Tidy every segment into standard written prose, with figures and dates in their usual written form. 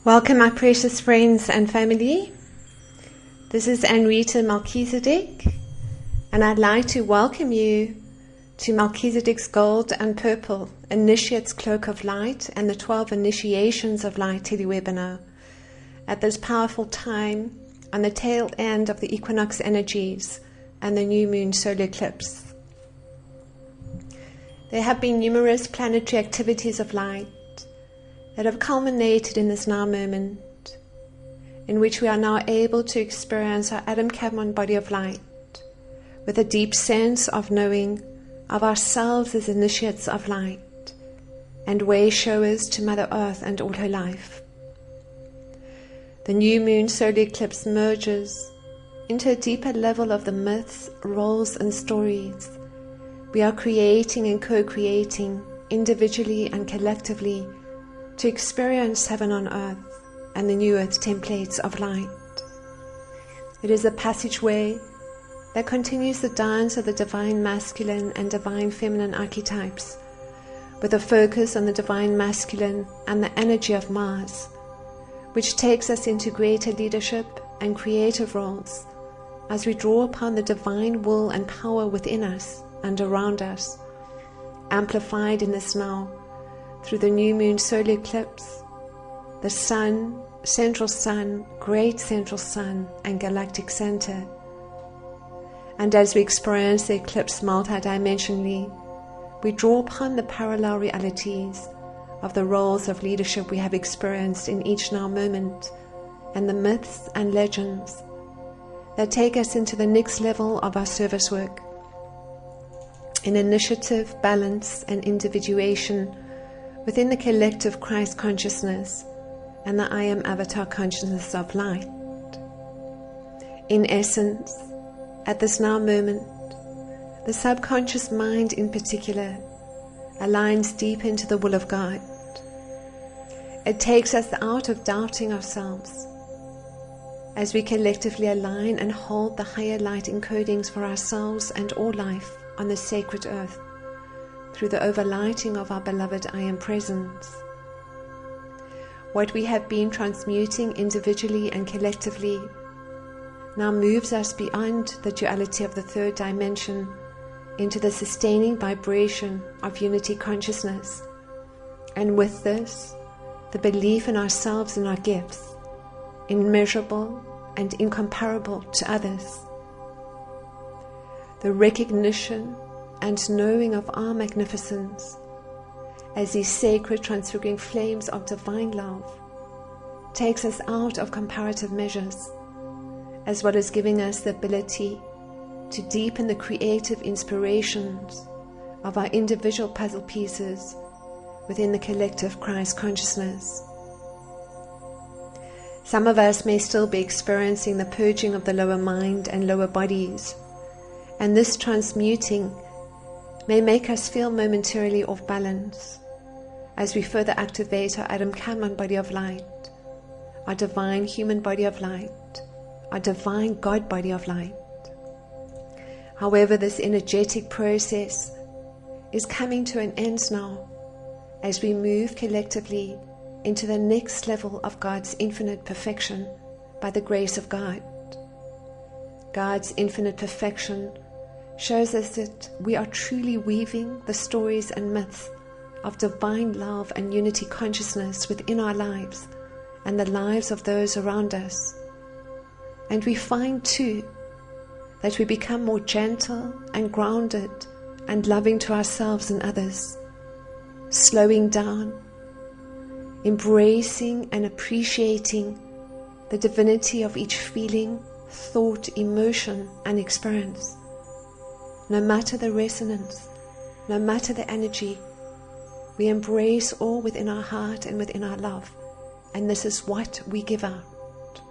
Welcome, my precious friends and family. This is Anrita Melchizedek, and I'd like to welcome you to Melchizedek's Gold and Purple Initiate's Cloak of Light and the 12 Initiations of Light telewebinar at this powerful time on the tail end of the equinox energies and the new moon solar eclipse. There have been numerous planetary activities of light that have culminated in this now moment, in which we are now able to experience our Adam-Kadmon body of light with a deep sense of knowing of ourselves as initiates of light and way showers to Mother Earth and all her life. The new moon solar eclipse merges into a deeper level of the myths, roles and stories we are creating and co-creating individually and collectively to experience heaven on earth and the new earth templates of light. It is a passageway that continues the dance of the divine masculine and divine feminine archetypes, with a focus on the divine masculine and the energy of Mars, which takes us into greater leadership and creative roles as we draw upon the divine will and power within us and around us, amplified in this now through the new moon solar eclipse, the sun, central sun, great central sun and galactic center. And as we experience the eclipse multidimensionally, we draw upon the parallel realities of the roles of leadership we have experienced in each now moment and the myths and legends that take us into the next level of our service work in initiative, balance and individuation within the collective Christ consciousness and the I Am Avatar consciousness of light. In essence, at this now moment, the subconscious mind in particular aligns deep into the will of God. It takes us out of doubting ourselves as we collectively align and hold the higher light encodings for ourselves and all life on the sacred earth through the overlighting of our beloved I Am Presence. What we have been transmuting individually and collectively now moves us beyond the duality of the third dimension into the sustaining vibration of unity consciousness, and with this, the belief in ourselves and our gifts, immeasurable and incomparable to others. The recognition and knowing of our magnificence as these sacred transfiguring flames of divine love takes us out of comparative measures, as well as giving us the ability to deepen the creative inspirations of our individual puzzle pieces within the collective Christ consciousness. Some of us may still be experiencing the purging of the lower mind and lower bodies, and this transmuting may make us feel momentarily off balance as we further activate our Adam-Kadmon body of light, our divine human body of light, our divine God body of light. However, this energetic process is coming to an end now as we move collectively into the next level of God's infinite perfection by the grace of God. God's infinite perfection shows us that we are truly weaving the stories and myths of divine love and unity consciousness within our lives and the lives of those around us. And we find too that we become more gentle and grounded and loving to ourselves and others, slowing down, embracing and appreciating the divinity of each feeling, thought, emotion and experience. No matter the resonance, no matter the energy, we embrace all within our heart and within our love, and this is what we give out.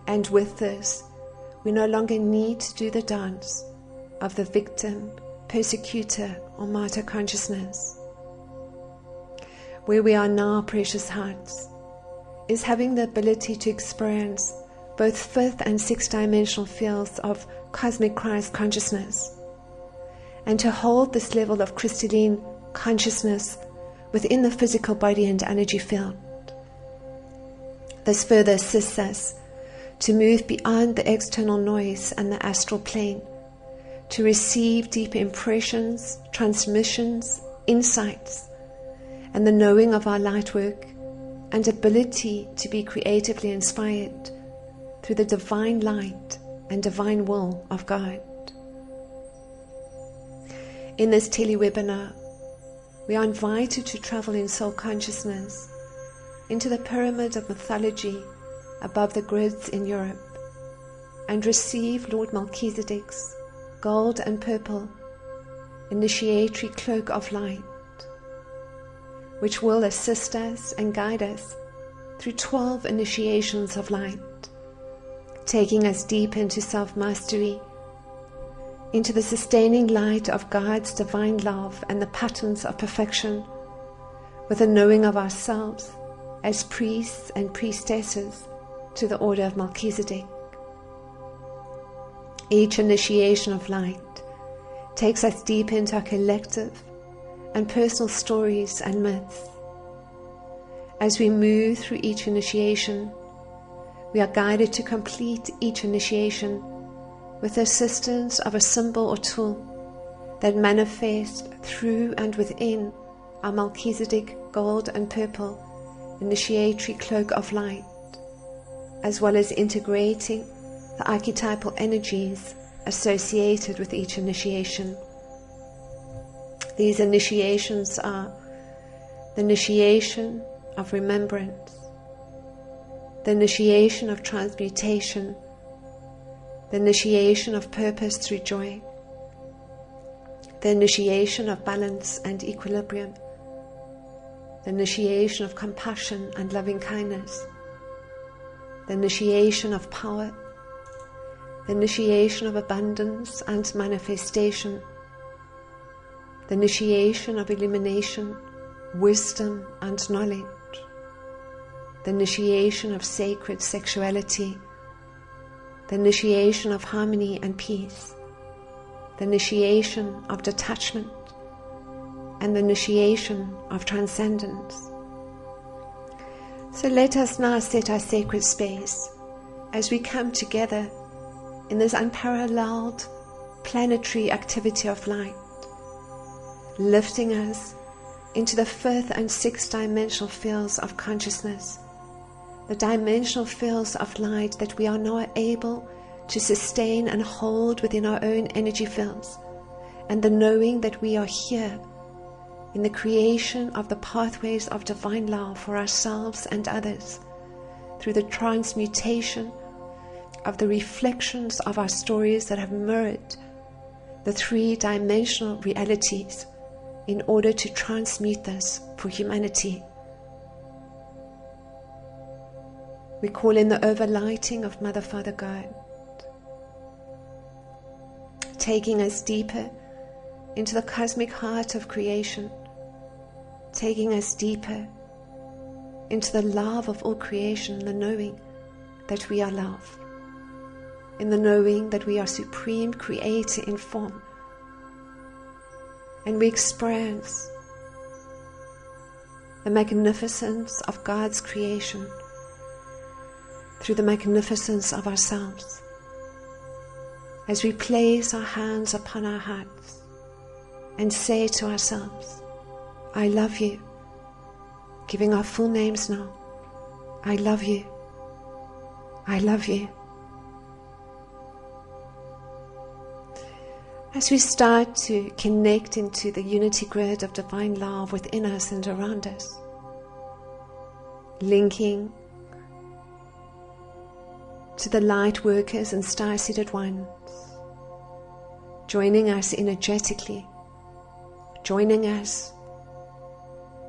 And with this, we no longer need to do the dance of the victim, persecutor or martyr consciousness. Where we are now, precious hearts, is having the ability to experience both fifth and sixth dimensional fields of cosmic Christ consciousness, and to hold this level of crystalline consciousness within the physical body and energy field. This further assists us to move beyond the external noise and the astral plane, to receive deeper impressions, transmissions, insights, and the knowing of our light work and ability to be creatively inspired through the divine light and divine will of God. In this telewebinar, we are invited to travel in soul consciousness into the pyramid of mythology above the grids in Europe and receive Lord Melchizedek's gold and purple initiatory cloak of light, which will assist us and guide us through 12 initiations of light, taking us deep into self-mastery, into the sustaining light of God's divine love and the patterns of perfection, with a knowing of ourselves as priests and priestesses to the order of Melchizedek. Each initiation of light takes us deep into our collective and personal stories and myths. As we move through each initiation, we are guided to complete each initiation with the assistance of a symbol or tool that manifests through and within our Melchizedek gold and purple initiatory cloak of light, as well as integrating the archetypal energies associated with each initiation. These initiations are the initiation of remembrance, the initiation of transmutation, the initiation of purpose through joy, the initiation of balance and equilibrium, the initiation of compassion and loving kindness, the initiation of power, the initiation of abundance and manifestation, the initiation of illumination, wisdom and knowledge, the initiation of sacred sexuality, the initiation of harmony and peace, the initiation of detachment, and the initiation of transcendence. So let us now set our sacred space as we come together in this unparalleled planetary activity of light, lifting us into the 5th and 6th dimensional fields of consciousness, the dimensional fields of light that we are now able to sustain and hold within our own energy fields, and the knowing that we are here in the creation of the pathways of divine love for ourselves and others, through the transmutation of the reflections of our stories that have mirrored the 3-dimensional realities in order to transmute this for humanity. We call in the overlighting of Mother, Father, God, taking us deeper into the cosmic heart of creation, taking us deeper into the love of all creation, the knowing that we are love, in the knowing that we are supreme creator in form, and we experience the magnificence of God's creation through the magnificence of ourselves, as we place our hands upon our hearts and say to ourselves, I love you, giving our full names now. I love you. I love you. As we start to connect into the unity grid of divine love within us and around us, linking to the light workers and star-seated ones, joining us energetically, joining us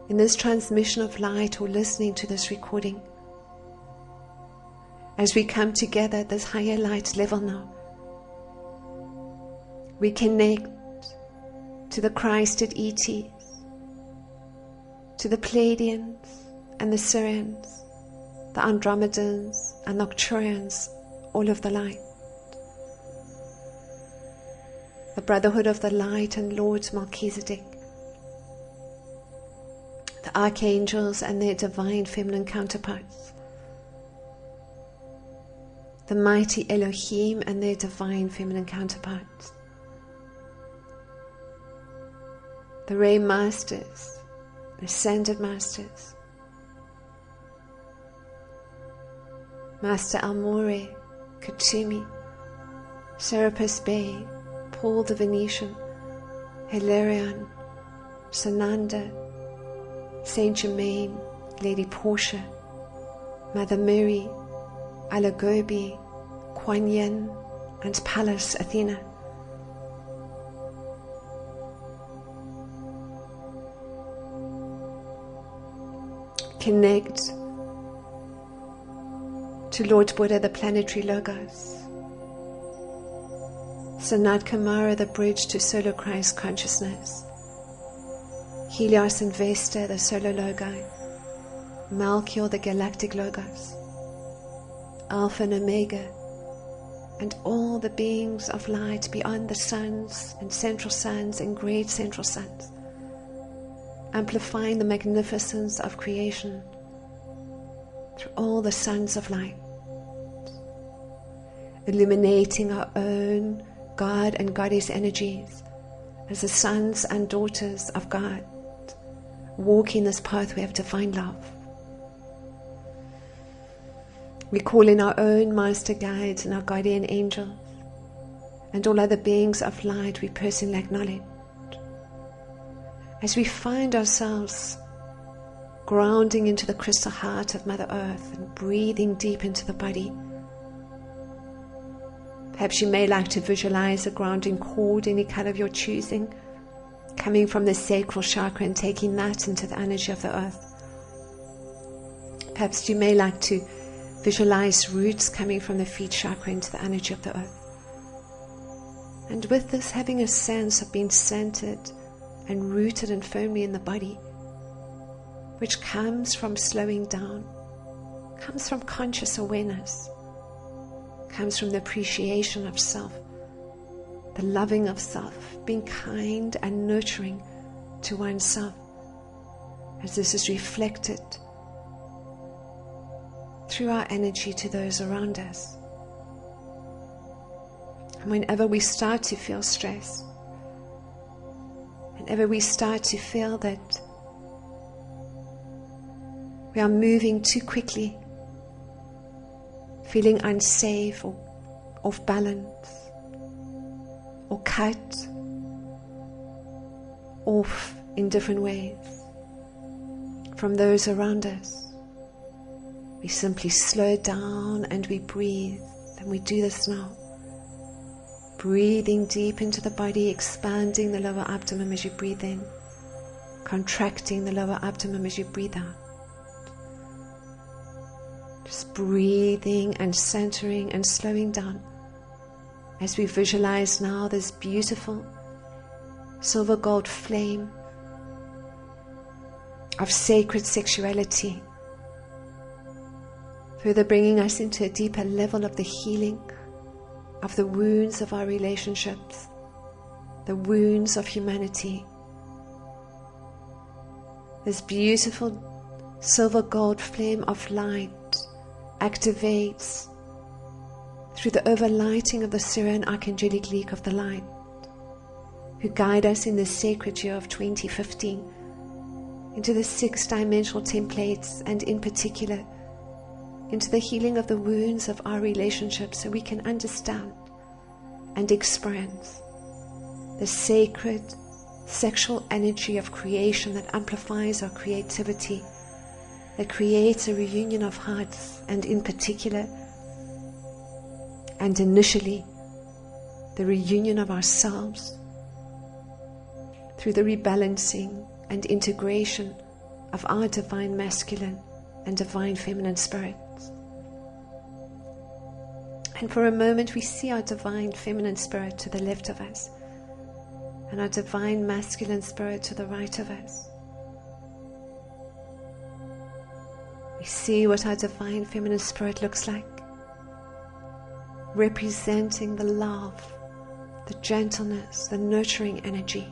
in this transmission of light or listening to this recording. As we come together at this higher light level now, we connect to the Christed ETs, to the Pleiadians and the Sirians, the Andromedans and Nocturians, all of the light, the Brotherhood of the Light and Lord Melchizedek, the archangels and their divine feminine counterparts, the mighty Elohim and their divine feminine counterparts, the Ray Masters, the Ascended Masters, Master Almore, Kutumi, Serapis Bey, Paul the Venetian, Hilarion, Sananda, Saint Germain, Lady Portia, Mother Mary, Alagobi, Kuan Yin, and Pallas Athena. Connect to Lord Buddha, the planetary Logos, Sanat Kumara, the bridge to Solar Christ consciousness, Helios and Vesta, the Solar Logi, Melchior, the galactic Logos, Alpha and Omega, and all the beings of light beyond the suns and central suns and great central suns, amplifying the magnificence of creation through all the suns of light, illuminating our own God and Goddess energies as the sons and daughters of God, walking this pathway of divine love. We call in our own master guides and our guardian angels and all other beings of light we personally acknowledge, as we find ourselves grounding into the crystal heart of Mother Earth and breathing deep into the body. Perhaps you may like to visualize a grounding cord, any color of your choosing, coming from the sacral chakra and taking that into the energy of the earth. Perhaps you may like to visualize roots coming from the feet chakra into the energy of the earth. And with this, having a sense of being centered and rooted and firmly in the body, which comes from slowing down, comes from conscious awareness, comes from the appreciation of self, the loving of self, being kind and nurturing to oneself, as this is reflected through our energy to those around us. And whenever we start to feel stress, whenever we start to feel that we are moving too quickly, feeling unsafe or off balance, or cut off in different ways from those around us, we simply slow down and we breathe. And we do this now, breathing deep into the body, expanding the lower abdomen as you breathe in, contracting the lower abdomen as you breathe out. Just breathing and centering and slowing down as we visualize now this beautiful silver gold flame of sacred sexuality, further bringing us into a deeper level of the healing of the wounds of our relationships, the wounds of humanity. This beautiful silver gold flame of light activates through the overlighting of the Syrian Archangelic League of the Light, who guide us in the sacred year of 2015 into the 6 dimensional templates, and in particular into the healing of the wounds of our relationships, so we can understand and experience the sacred sexual energy of creation that amplifies our creativity, that creates a reunion of hearts, and in particular and initially the reunion of ourselves through the rebalancing and integration of our divine masculine and divine feminine spirits. And for a moment we see our divine feminine spirit to the left of us and our divine masculine spirit to the right of us. We see what our divine feminine spirit looks like, representing the love, the gentleness, the nurturing energy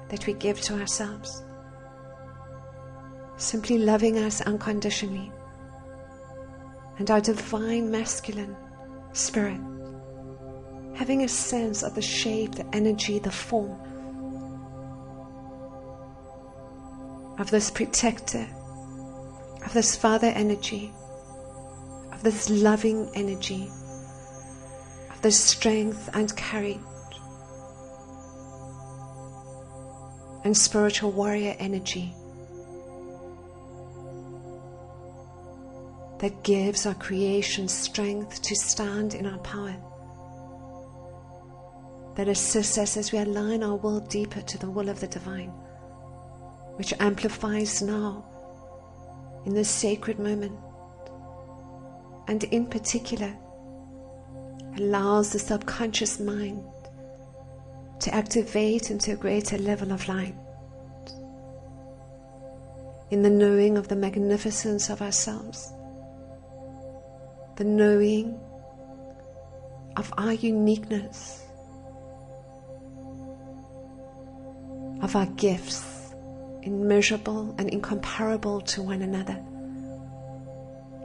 that we give to ourselves, simply loving us unconditionally. And our divine masculine spirit, having a sense of the shape, the energy, the form of this protector, of this Father energy, of this loving energy, of this strength and courage and spiritual warrior energy that gives our creation strength to stand in our power, that assists us as we align our will deeper to the will of the divine, which amplifies now in this sacred moment, and in particular allows the subconscious mind to activate into a greater level of light, in the knowing of the magnificence of ourselves, the knowing of our uniqueness, of our gifts, immeasurable and incomparable to one another,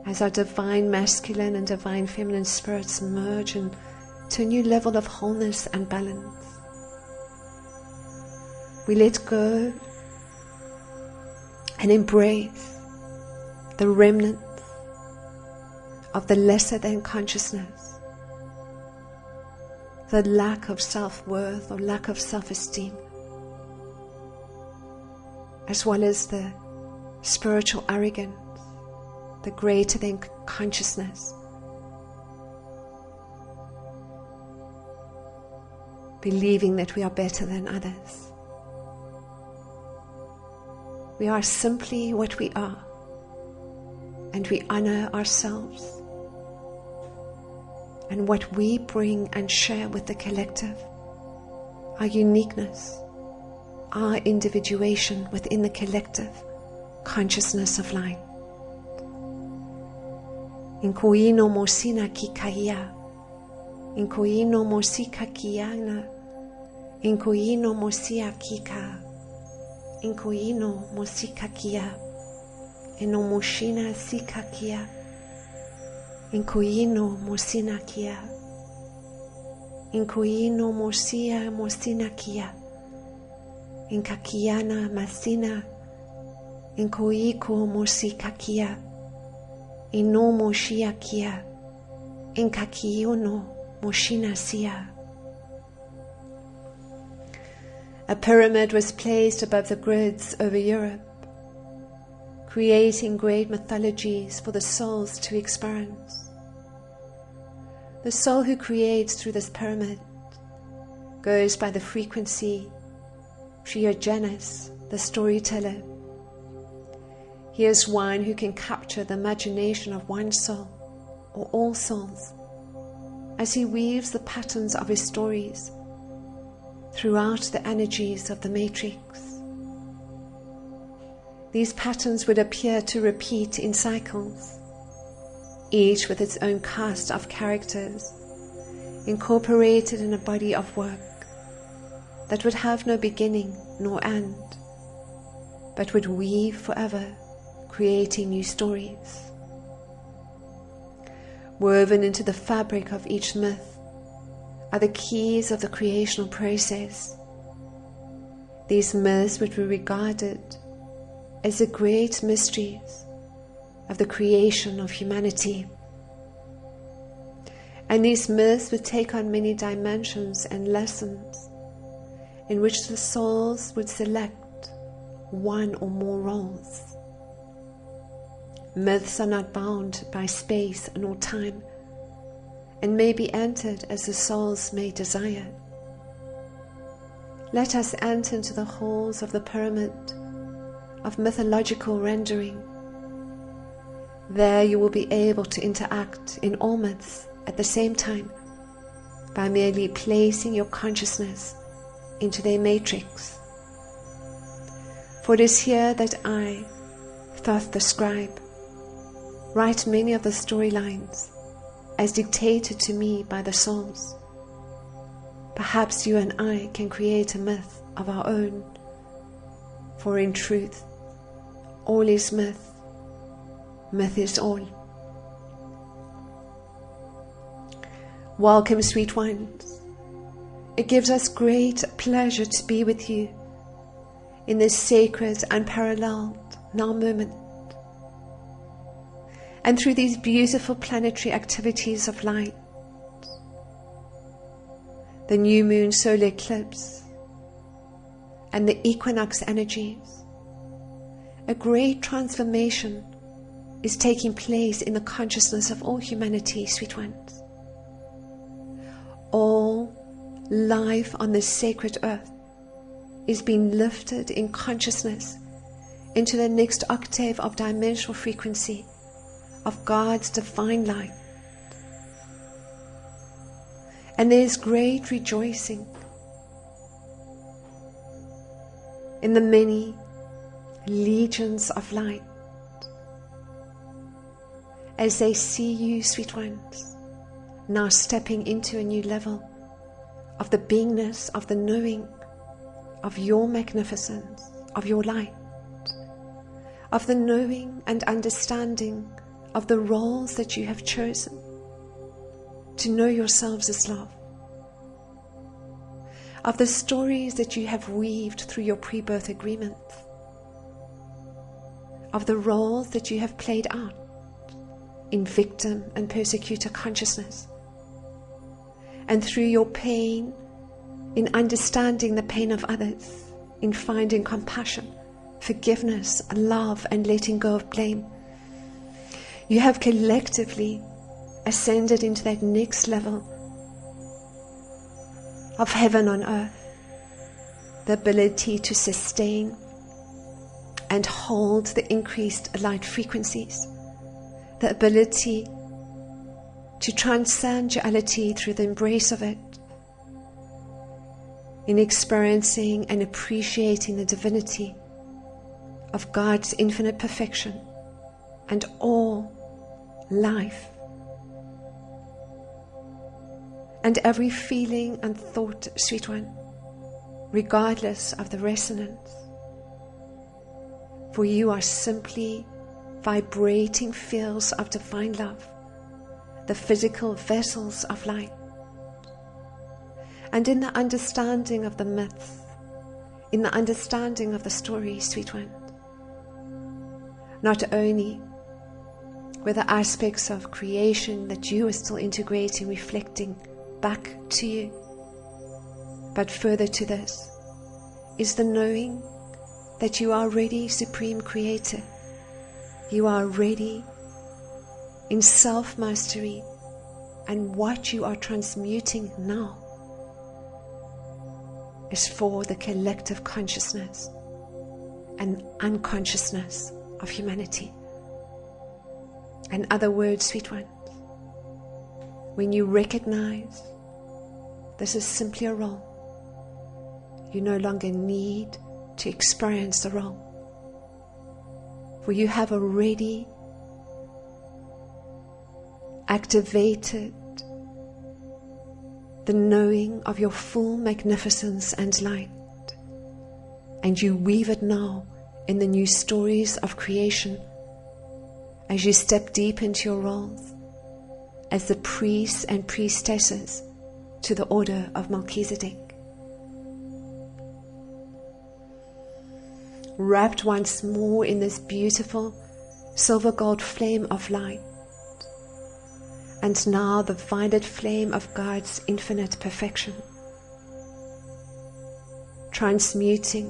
as our divine masculine and divine feminine spirits merge into a new level of wholeness and balance. We let go and embrace the remnants of the lesser than consciousness, the lack of self-worth or lack of self-esteem, as well as the spiritual arrogance, the greater than consciousness, believing that we are better than others. We are simply what we are, and we honor ourselves and what we bring and share with the collective, our uniqueness, our individuation within the collective consciousness of light. Inkoino mosina kikaya, inkoino mosika kiana, inkoino mosia kika, inkoino mosika kia, enomoshina sika kia, inkoino mosina kia, inkoino mosia mosina kia, inkakiana masina, inkoiko mosika kia, inomo shia kia, inkakiono moshina sia. A pyramid was placed above the grids over Europe, creating great mythologies for the souls to experience. The soul who creates through this pyramid goes by the frequency Triogenes, the storyteller. He is one who can capture the imagination of one soul or all souls as he weaves the patterns of his stories throughout the energies of the matrix. These patterns would appear to repeat in cycles, each with its own cast of characters, incorporated in a body of work that would have no beginning nor end, but would weave forever, creating new stories. Woven into the fabric of each myth are the keys of the creational process. These myths would be regarded as the great mysteries of the creation of humanity. And these myths would take on many dimensions and lessons in which the souls would select one or more roles. Myths are not bound by space nor time, and may be entered as the souls may desire. Let us enter into the halls of the pyramid of mythological rendering. There you will be able to interact in all myths at the same time by merely placing your consciousness into their matrix. For it is here that I, Thoth the scribe, write many of the storylines as dictated to me by the souls. Perhaps you and I can create a myth of our own, for in truth, all is myth, myth is all. Welcome, sweet ones. It gives us great pleasure to be with you in this sacred, unparalleled now moment. And through these beautiful planetary activities of light, the new moon solar eclipse and the equinox energies, a great transformation is taking place in the consciousness of all humanity, sweet ones. All life on this sacred earth is being lifted in consciousness into the next octave of dimensional frequency of God's divine light. And there is great rejoicing in the many legions of light as they see you, sweet ones, now stepping into a new level of the beingness, of the knowing, of your magnificence, of your light, of the knowing and understanding of the roles that you have chosen to know yourselves as love, of the stories that you have weaved through your pre-birth agreements, of the roles that you have played out in victim and persecutor consciousness, and through your pain in understanding the pain of others, in finding compassion, forgiveness, love, and letting go of blame. You have collectively ascended into that next level of heaven on earth, the ability to sustain and hold the increased light frequencies, the ability to transcend duality through the embrace of it, in experiencing and appreciating the divinity of God's infinite perfection and all life. And every feeling and thought, sweet one, regardless of the resonance, for you are simply vibrating fields of divine love, the physical vessels of light. And in the understanding of the myths, in the understanding of the story, sweet one, not only were the aspects of creation that you are still integrating, reflecting back to you, but further to this is the knowing that you are already supreme creator. You are already in self-mastery, and what you are transmuting now is for the collective consciousness and unconsciousness of humanity. In other words, sweet ones, when you recognize this is simply a role, you no longer need to experience the role, for you have already activated the knowing of your full magnificence and light, and you weave it now in the new stories of creation as you step deep into your roles as the priests and priestesses to the order of Melchizedek. Wrapped once more in this beautiful silver gold flame of light, and now the violet flame of God's infinite perfection, transmuting,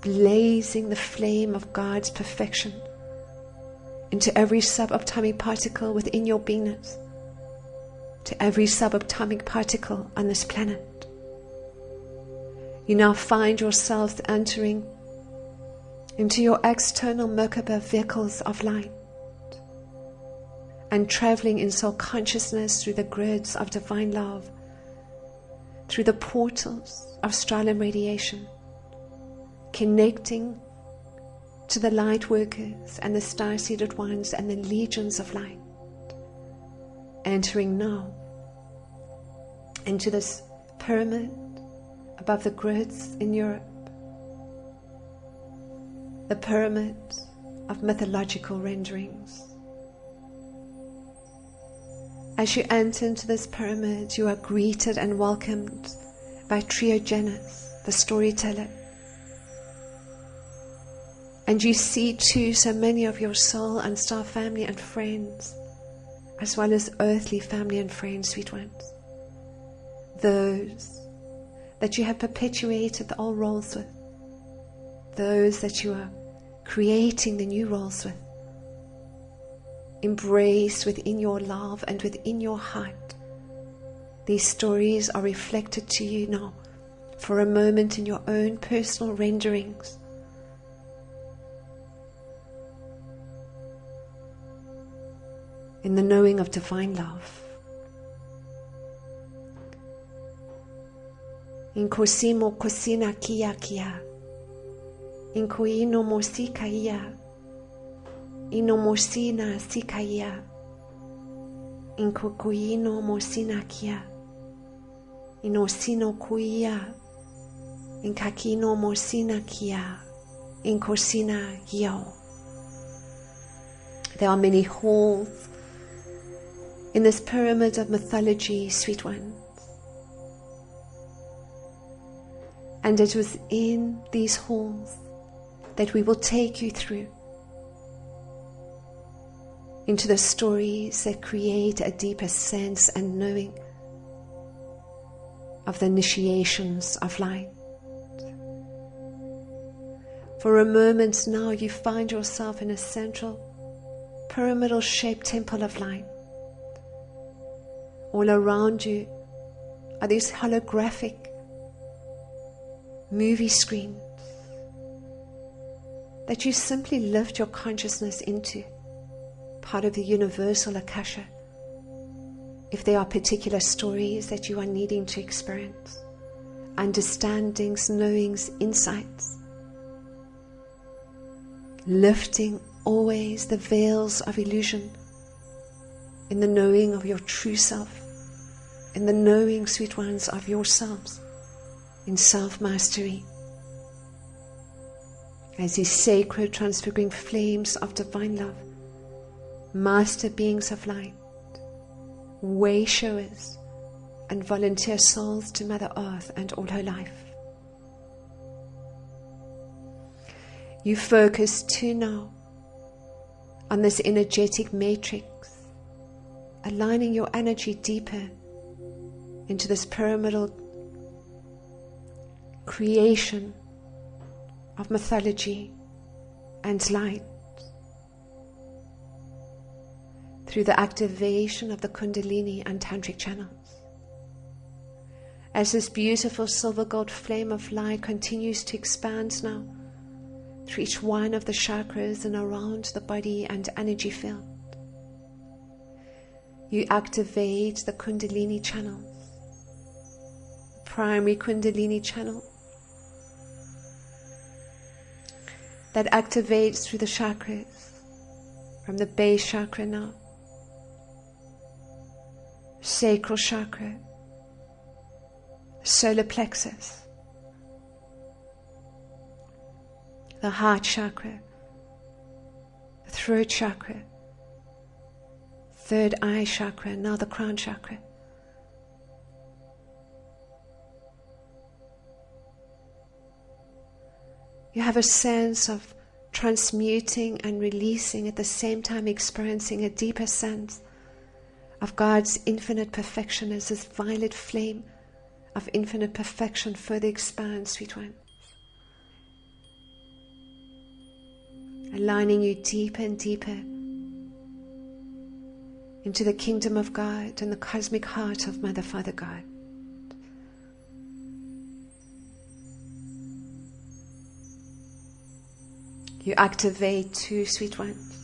blazing the flame of God's perfection into every subatomic particle within your beingness, to every subatomic particle on this planet. You now find yourselves entering into your external Merkaba vehicles of light and traveling in soul consciousness through the grids of divine love, through the portals of stratum radiation, connecting to the light workers and the star-seeded ones and the legions of light, entering now into this pyramid above the grids in Europe, the pyramid of mythological renderings, As you enter into this pyramid, you are greeted and welcomed by Triogenes, the storyteller. And you see too so many of your soul and star family and friends, as well as earthly family and friends, sweet ones. Those that you have perpetuated the old roles with. Those that you are creating the new roles with. Embraced within your love and within your heart. These stories are reflected to you now for a moment in your own personal renderings. In the knowing of divine love. In cosimo cosina kia kia. In coino mosi kaia. Ino mosina si kaia. In coino mosina kia. Ino sino kuia. In kakino mosina kia. In cosina gio. There are many halls in this pyramid of mythology, sweet ones. And it was in these halls that we will take you through into the stories that create a deeper sense and knowing of the initiations of light. For a moment now you find yourself in a central pyramidal shaped temple of light. All around you are these holographic movie screens that you simply lift your consciousness into, part of the universal Akasha. If there are particular stories that you are needing to experience, understandings, knowings, insights, lifting always the veils of illusion in the knowing of your true self, in the knowing, sweet ones, of yourselves, in self-mastery. As these sacred transfiguring flames of divine love, master beings of light, way showers, and volunteer souls to Mother Earth and all her life. You focus too now on this energetic matrix, aligning your energy deeper into this pyramidal creation of mythology and light through the activation of the Kundalini and Tantric channels. As this beautiful silver gold flame of light continues to expand now through each one of the chakras and around the body and energy field, you activate the Kundalini channels, primary Kundalini channel that activates through the chakras, from the base chakra now, sacral chakra, solar plexus, the heart chakra, the throat chakra, third eye chakra, now the crown chakra. You have a sense of transmuting and releasing, at the same time experiencing a deeper sense of God's infinite perfection as this violet flame of infinite perfection further expands, sweet one. Aligning you deeper and deeper into the kingdom of God and the cosmic heart of Mother, Father, God. You activate too, sweet ones,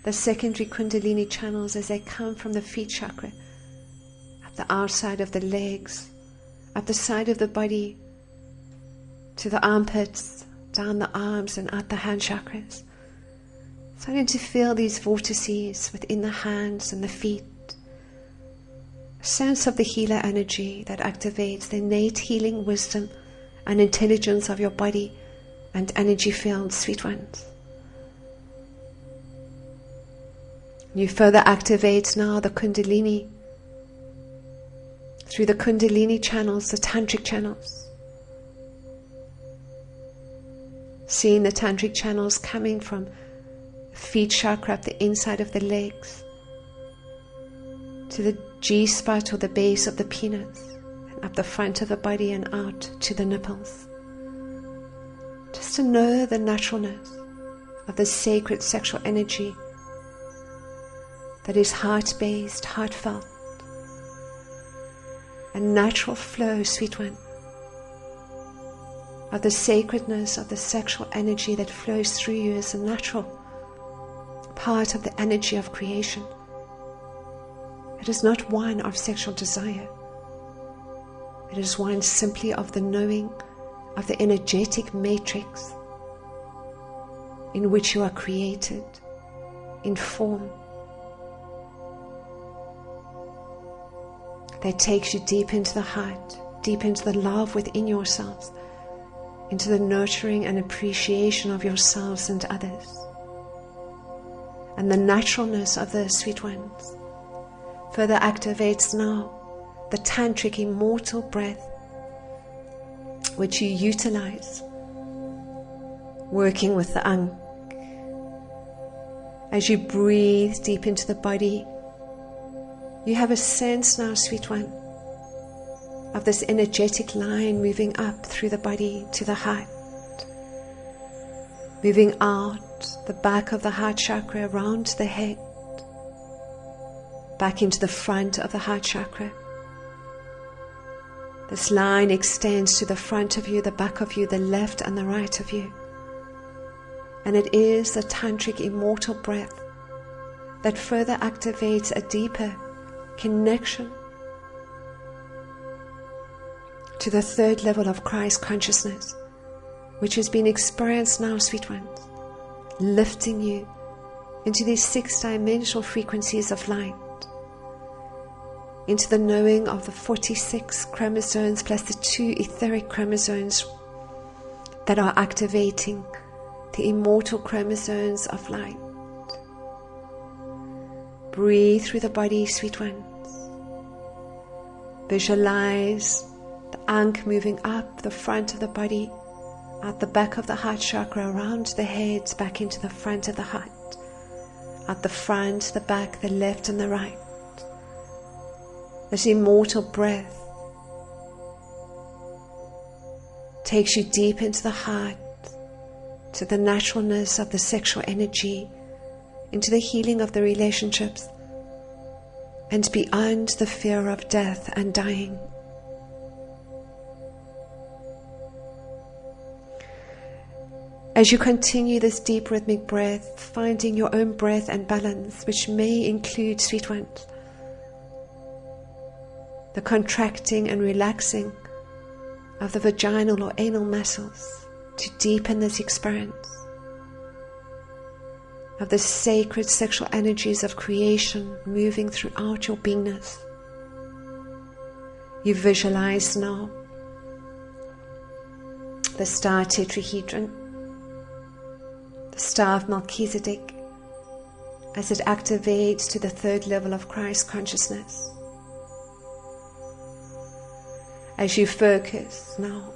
the secondary Kundalini channels as they come from the feet chakra, up the outside of the legs, up the side of the body, to the armpits, down the arms and out the hand chakras. Starting to feel these vortices within the hands and the feet. A sense of the healer energy that activates the innate healing wisdom and intelligence of your body and energy field, sweet ones. You further activate now the Kundalini through the Kundalini channels, the Tantric channels. Seeing the Tantric channels coming from the feet chakra up the inside of the legs to the G-spot or the base of the penis, and up the front of the body and out to the nipples. Just to know the naturalness of the sacred sexual energy that is heart-based, heartfelt, a natural flow, sweet one, of the sacredness of the sexual energy that flows through you as a natural part of the energy of creation. It is not one of sexual desire. It is one simply of the knowing of the energetic matrix in which you are created, in form, that takes you deep into the heart, deep into the love within yourselves, into the nurturing and appreciation of yourselves and others. And the naturalness of the sweet ones further activates now the tantric immortal breath which you utilize working with the Ankh. As you breathe deep into the body, you have a sense now, sweet one, of this energetic line moving up through the body to the heart, moving out the back of the heart chakra, around the head, back into the front of the heart chakra. This line extends to the front of you, the back of you, the left and the right of you. And it is the tantric immortal breath that further activates a deeper connection to the third level of Christ consciousness, which has been experienced now, sweet ones, lifting you into these 6-dimensional frequencies of light, into the knowing of the 46 chromosomes plus the 2 etheric chromosomes that are activating the immortal chromosomes of light. Breathe through the body, sweet ones. Visualize the Ankh moving up the front of the body, out the back of the heart chakra, around the head, back into the front of the heart, out the front, the back, the left and the right. This immortal breath takes you deep into the heart, to the naturalness of the sexual energy, into the healing of the relationships, and beyond the fear of death and dying. As you continue this deep rhythmic breath, finding your own breath and balance, which may include, sweet ones, the contracting and relaxing of the vaginal or anal muscles to deepen this experience of the sacred sexual energies of creation moving throughout your beingness. You visualize now the star tetrahedron, the star of Melchizedek, as it activates to the third level of Christ consciousness. As you focus now,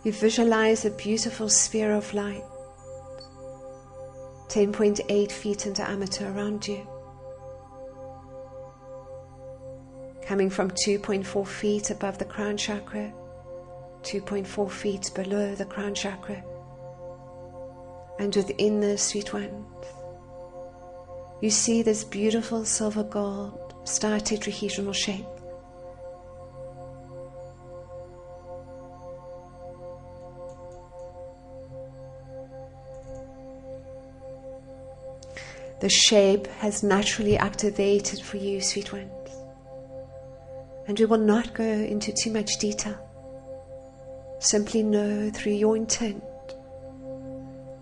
you visualize a beautiful sphere of light, 10.8 feet in diameter around you, coming from 2.4 feet above the crown chakra, 2.4 feet below the crown chakra, and within the sweet ones, you see this beautiful silver gold star tetrahedral shape. The shape has naturally activated for you, sweet ones. And we will not go into too much detail. Simply know through your intent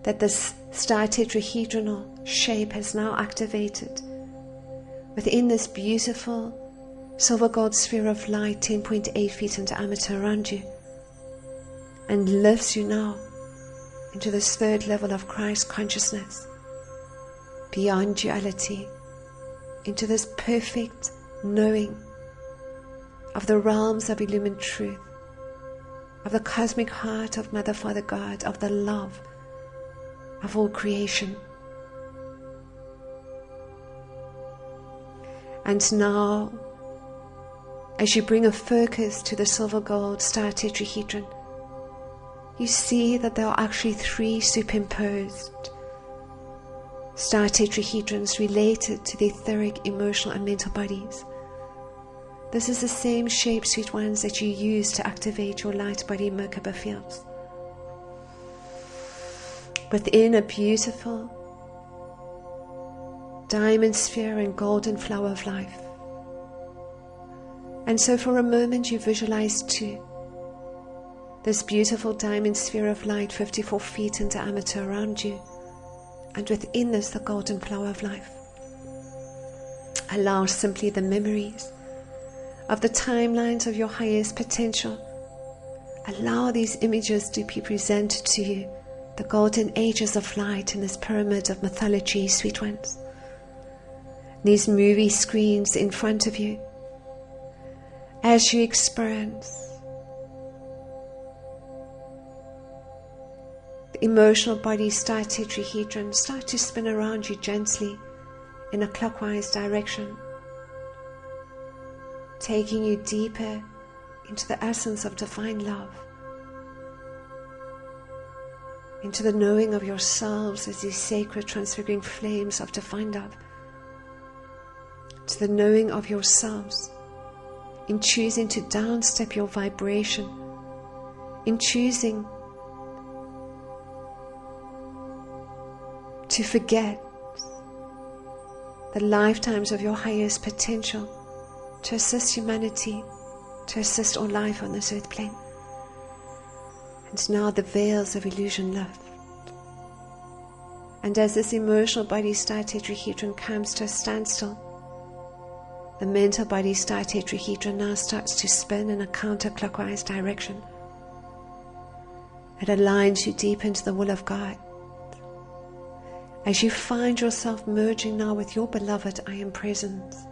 that this star tetrahedral shape has now activated within this beautiful silver gold sphere of light, 10.8 feet in diameter around you, and lifts you now into this third level of Christ consciousness, beyond duality, into this perfect knowing of the realms of illumined truth, of the cosmic heart of Mother, Father, God, of the love of all creation. And now, as you bring a focus to the silver gold star tetrahedron, you see that there are actually 3 superimposed star tetrahedrons related to the etheric, emotional and mental bodies. This is the same shape, sweet ones, that you use to activate your light body Merkaba fields. Within a beautiful diamond sphere and golden flower of life. And so for a moment you visualize too this beautiful diamond sphere of light, 54 feet in diameter around you, and within this the golden flower of life. Allow simply the memories of the timelines of your highest potential. Allow these images to be presented to you, the golden ages of light in this pyramid of mythology, sweet ones. These movie screens in front of you, as you experience the emotional body star tetrahedron start to spin around you gently in a clockwise direction, taking you deeper into the essence of divine love, into the knowing of yourselves as these sacred transfiguring flames of divine love, to the knowing of yourselves in choosing to downstep your vibration, in choosing to forget the lifetimes of your highest potential to assist humanity, to assist all life on this earth plane. And now the veils of illusion lift. And as this emotional body star tetrahedron comes to a standstill, the mental body star tetrahedron now starts to spin in a counterclockwise direction. It aligns you deep into the will of God. As you find yourself merging now with your beloved I Am Presence,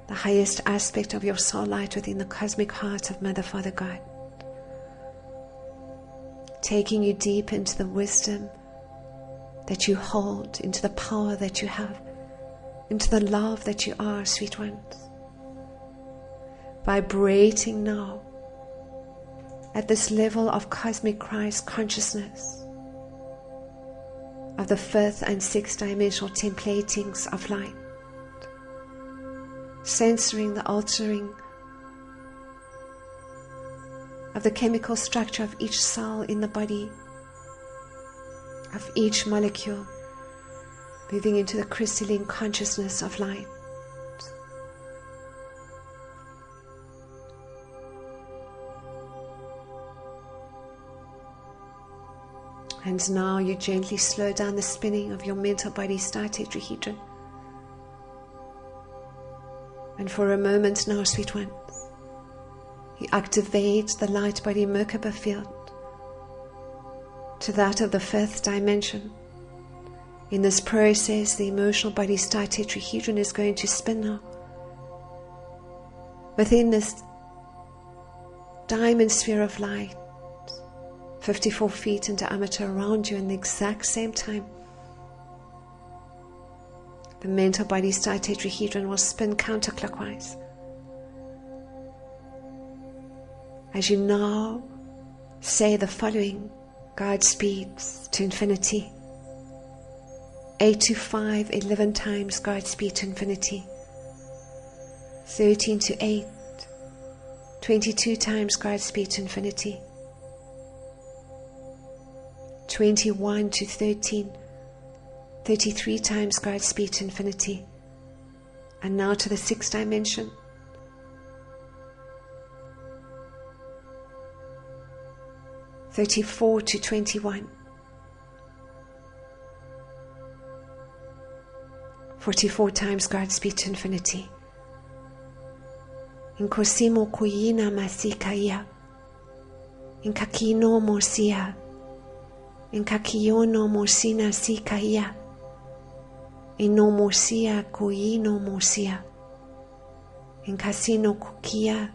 the highest aspect of your soul light within the cosmic heart of Mother, Father, God, taking you deep into the wisdom that you hold, into the power that you have, into the love that you are, sweet ones. Vibrating now at this level of cosmic Christ consciousness, of the 5th and 6th dimensional templatings of light, censoring the altering of the chemical structure of each cell in the body, of each molecule, moving into the crystalline consciousness of light. And now you gently slow down the spinning of your mental body star tetrahedron. And for a moment now, sweet ones, you activate the light body Merkaba field to that of the 5th dimension. In this process, the emotional body star tetrahedron is going to spin now within this diamond sphere of light, 54 feet in diameter around you. In the exact same time, the mental body star tetrahedron will spin counterclockwise. As you now say the following Godspeeds to infinity. 8 to 5, 11 times Godspeed to infinity. 13 to 8, 22 times Godspeed to infinity. 21 to 13, 33 times Godspeed to infinity. And now to the 6th dimension. (34 to 21). 44 times Godspeed to infinity. In Cosimo Kuyina Masikaya. In Kakino Mosia. In Kakiono Mosina Sikaya. Inomosia koinomosia. In casino kukia.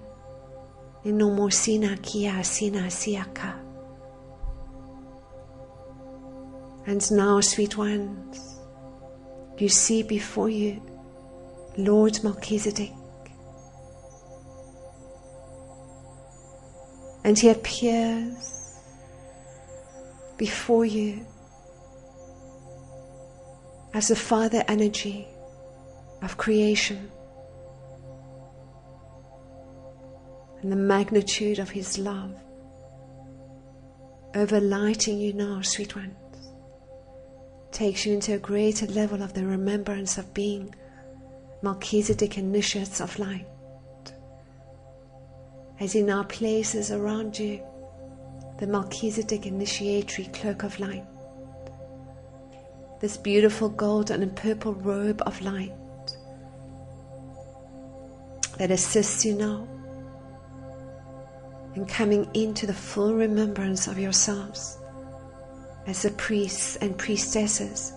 Inomosina kia sina siaka. And now, sweet ones, you see before you Lord Melchizedek. And he appears before you as the Father energy of creation, and the magnitude of his love overlighting you now, sweet ones, takes you into a greater level of the remembrance of being Melchizedek initiates of light, as he now places around you the Melchizedek initiatory cloak of light, this beautiful golden and purple robe of light that assists you now in coming into the full remembrance of yourselves as the priests and priestesses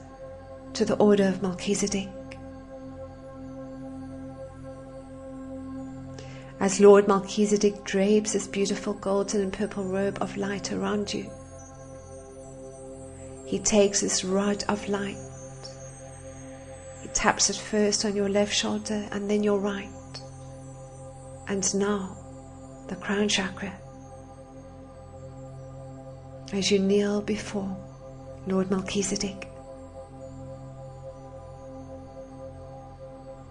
to the order of Melchizedek. As Lord Melchizedek drapes this beautiful golden and purple robe of light around you, he takes this rod of light. He taps it first on your left shoulder and then your right, and now the crown chakra, as you kneel before Lord Melchizedek.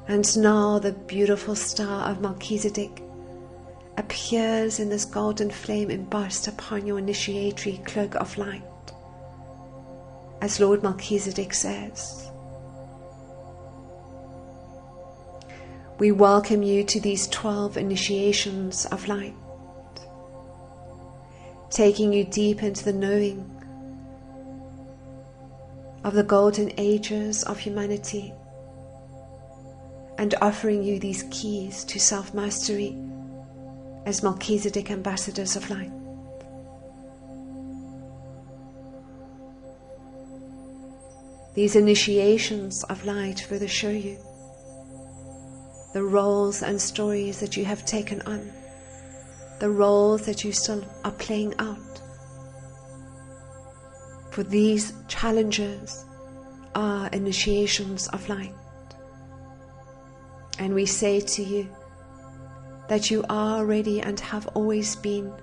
And now the beautiful star of Melchizedek appears in this golden flame embossed upon your initiatory cloak of light, as Lord Melchizedek says, we welcome you to these 12 initiations of light, taking you deep into the knowing of the golden ages of humanity, and offering you these keys to self-mastery as Melchizedek ambassadors of light. These initiations of light further show you the roles and stories that you have taken on, the roles that you still are playing out. For these challenges are initiations of light. And we say to you that you are already and have always been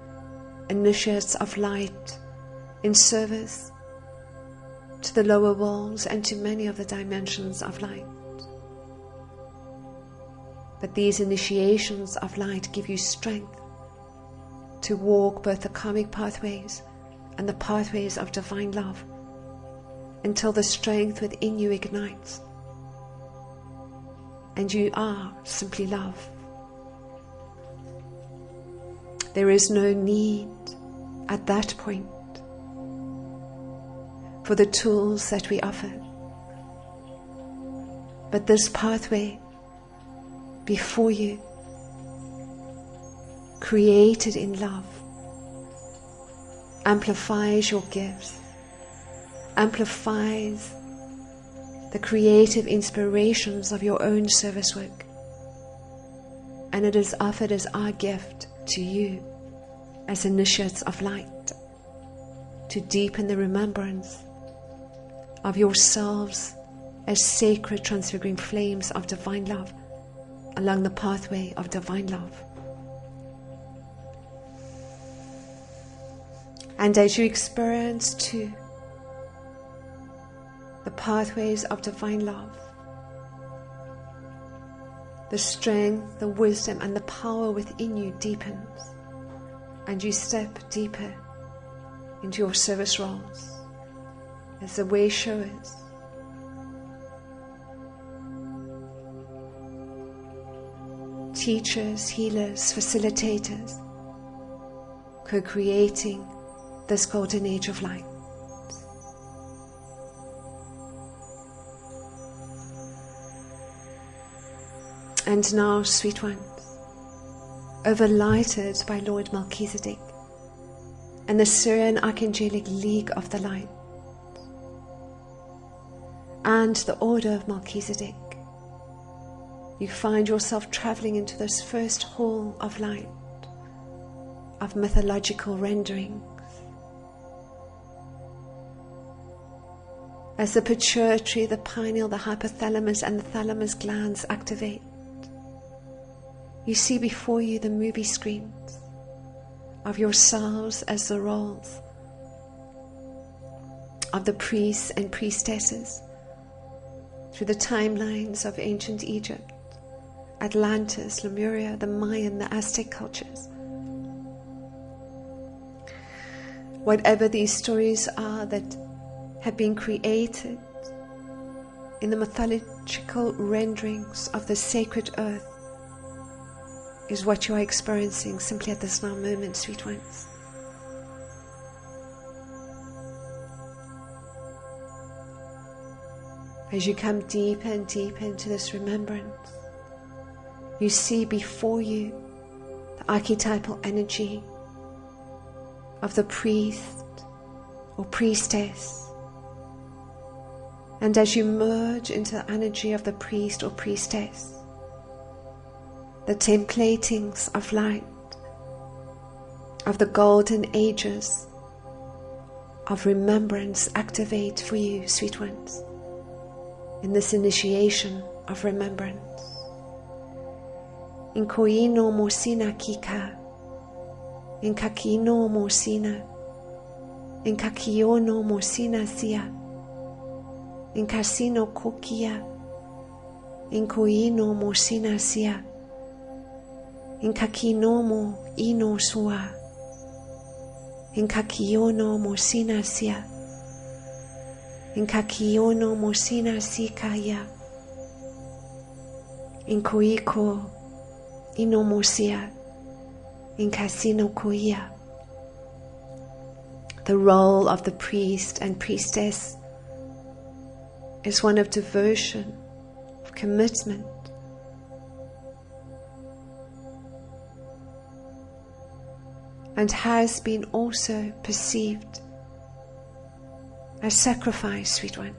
initiates of light in service to the lower worlds and to many of the dimensions of light. But these initiations of light give you strength to walk both the karmic pathways and the pathways of divine love until the strength within you ignites and you are simply love. There is no need at that point for the tools that we offer, but this pathway before you, created in love, amplifies your gifts, amplifies the creative inspirations of your own service work, and it is offered as our gift to you as initiates of light to deepen the remembrance of yourselves as sacred transfiguring flames of divine love along the pathway of divine love. And as you experience too the pathways of divine love, the strength, the wisdom and the power within you deepens, and you step deeper into your service roles as the way showers, teachers, healers, facilitators, co-creating this golden age of light. And now, sweet ones, overlighted by Lord Melchizedek and the Syrian Archangelic League of the Light, and the order of Melchizedek, you find yourself traveling into this first hall of light, of mythological renderings. As the pituitary, the pineal, the hypothalamus and the thalamus glands activate, you see before you the movie screens of yourselves as the roles of the priests and priestesses through the timelines of ancient Egypt, Atlantis, Lemuria, the Mayan, the Aztec cultures. Whatever these stories are that have been created in the mythological renderings of the sacred earth is what you are experiencing simply at this now moment, sweet ones. As you come deeper and deeper into this remembrance, you see before you the archetypal energy of the priest or priestess. And as you merge into the energy of the priest or priestess, the templatings of light, of the golden ages of remembrance activate for you, sweet ones, in this initiation of remembrance. In koino mosina kika, in kakino mosina, in kakiono mosina sia, in kasino kokia, in koino mosina sia, in kakinomo ino sua, in kakiono mosina sia, in kakiono mosina sikaya, in koiko ino mosia, in casino koia. The role of the priest and priestess is one of devotion, of commitment, and has been also perceived as sacrifice, sweet ones.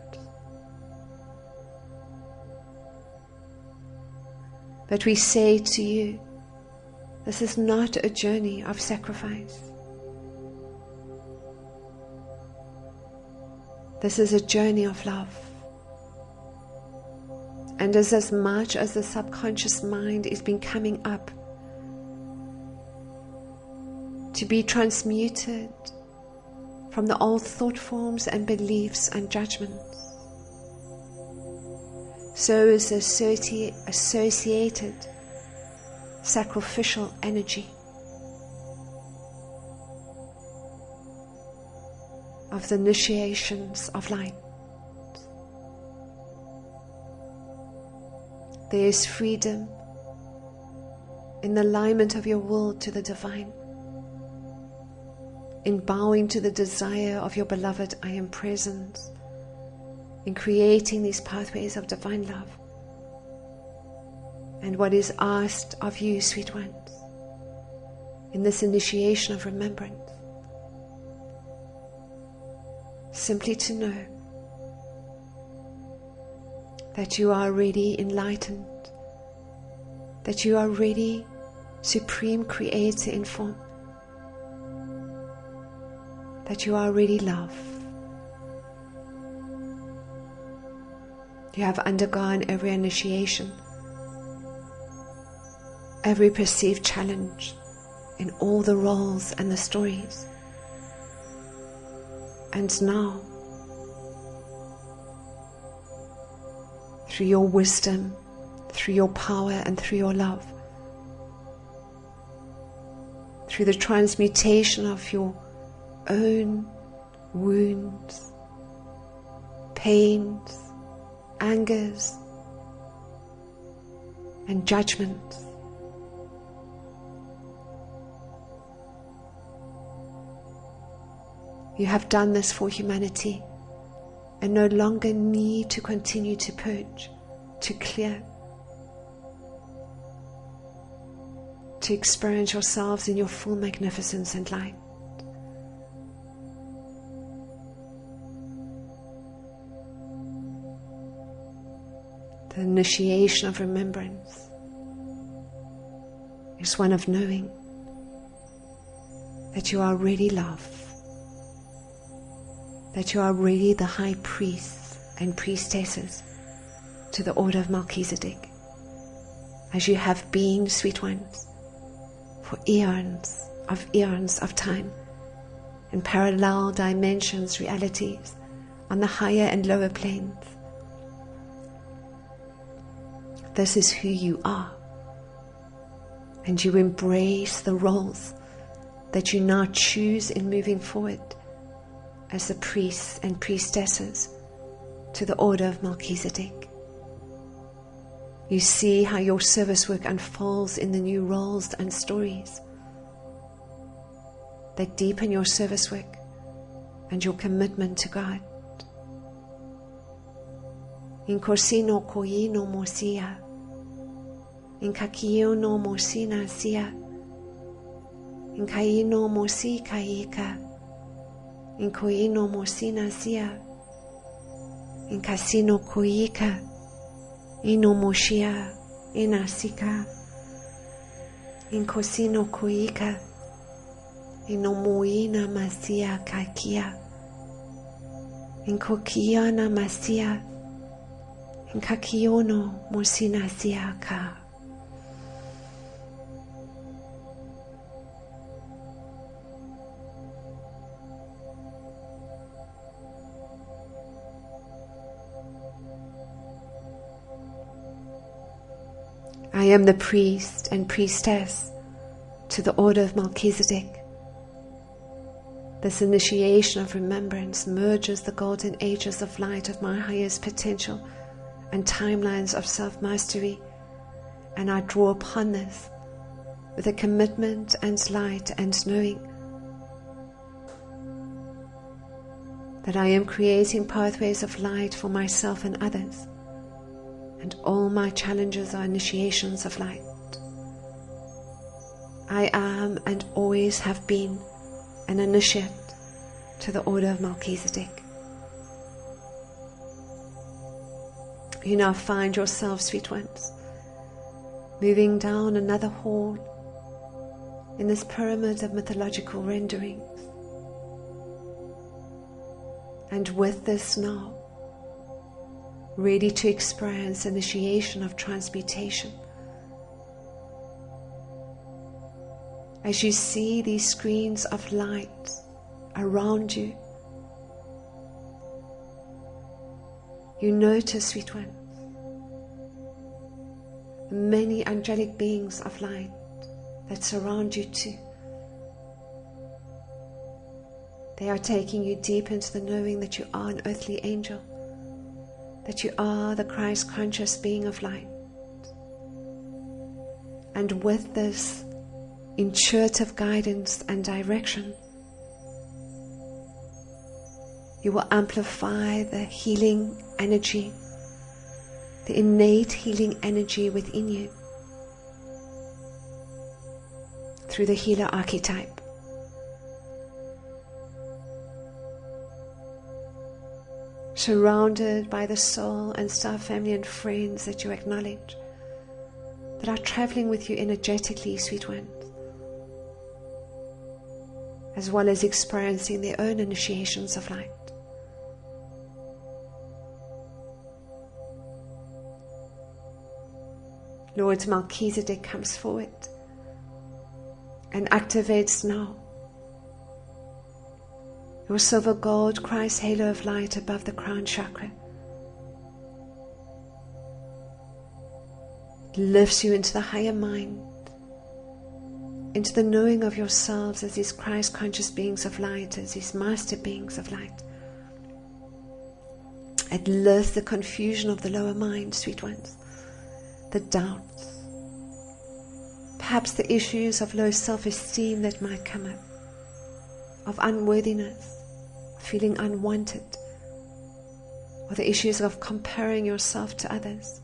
But we say to you, this is not a journey of sacrifice. This is a journey of love. And as much as the subconscious mind is been coming up to be transmuted from the old thought forms and beliefs and judgments, so is the associated sacrificial energy of the initiations of light. There is freedom in the alignment of your will to the divine, in bowing to the desire of your beloved I am present, in creating these pathways of divine love. And what is asked of you, sweet ones, in this initiation of remembrance, simply to know that you are already enlightened, that you are already supreme creator in form, that you are already love. You have undergone every initiation, every perceived challenge in all the roles and the stories. And now, through your wisdom, through your power and through your love, through the transmutation of your own wounds, pains, angers, and judgments, you have done this for humanity and no longer need to continue to purge, to clear, to experience yourselves in your full magnificence and light. The initiation of remembrance is one of knowing that you are really love, that you are really the high priests and priestesses to the order of Melchizedek, as you have been, sweet ones, for eons of time, in parallel dimensions, realities, on the higher and lower planes. This is who you are, and you embrace the roles that you now choose in moving forward as the priests and priestesses to the order of Melchizedek. You see how your service work unfolds in the new roles and stories that deepen your service work and your commitment to God. In Corsino Koino Mosia, in Kakiono Mosina Sia, in Kaino Mosi Kaika, in Koino Mosina Sia, in Casino Koika, Ino Moshia, in Asika, in Cosino Koika, in Omoina Masia Kakia, in Kokiana Masia, in Kakiono Mosina Siaka. I am the priest and priestess to the order of Melchizedek. This initiation of remembrance merges the golden ages of light of my highest potential and timelines of self-mastery, and I draw upon this with a commitment and light and knowing that I am creating pathways of light for myself and others, and all my challenges are initiations of light. I am and always have been an initiate to the order of Melchizedek. You now find yourself, sweet ones, moving down another hall in this pyramid of mythological renderings. And with this now, ready to experience initiation of transmutation. As you see these screens of light around you, you notice, sweet ones, the many angelic beings of light that surround you too. They are taking you deep into the knowing that you are an earthly angel, that you are the Christ conscious being of light. And with this intuitive guidance and direction, you will amplify the healing energy, the innate healing energy within you through the healer archetype. Surrounded by the soul and star family and friends that you acknowledge, that are traveling with you energetically, sweet ones, as well as experiencing their own initiations of light. Lord Melchizedek comes forward and activates now your silver gold Christ halo of light above the crown chakra. It lifts you into the higher mind, into the knowing of yourselves as these Christ conscious beings of light, as these master beings of light. It lifts the confusion of the lower mind, sweet ones, the doubts, perhaps the issues of low self-esteem that might come up, of unworthiness, feeling unwanted, or the issues of comparing yourself to others,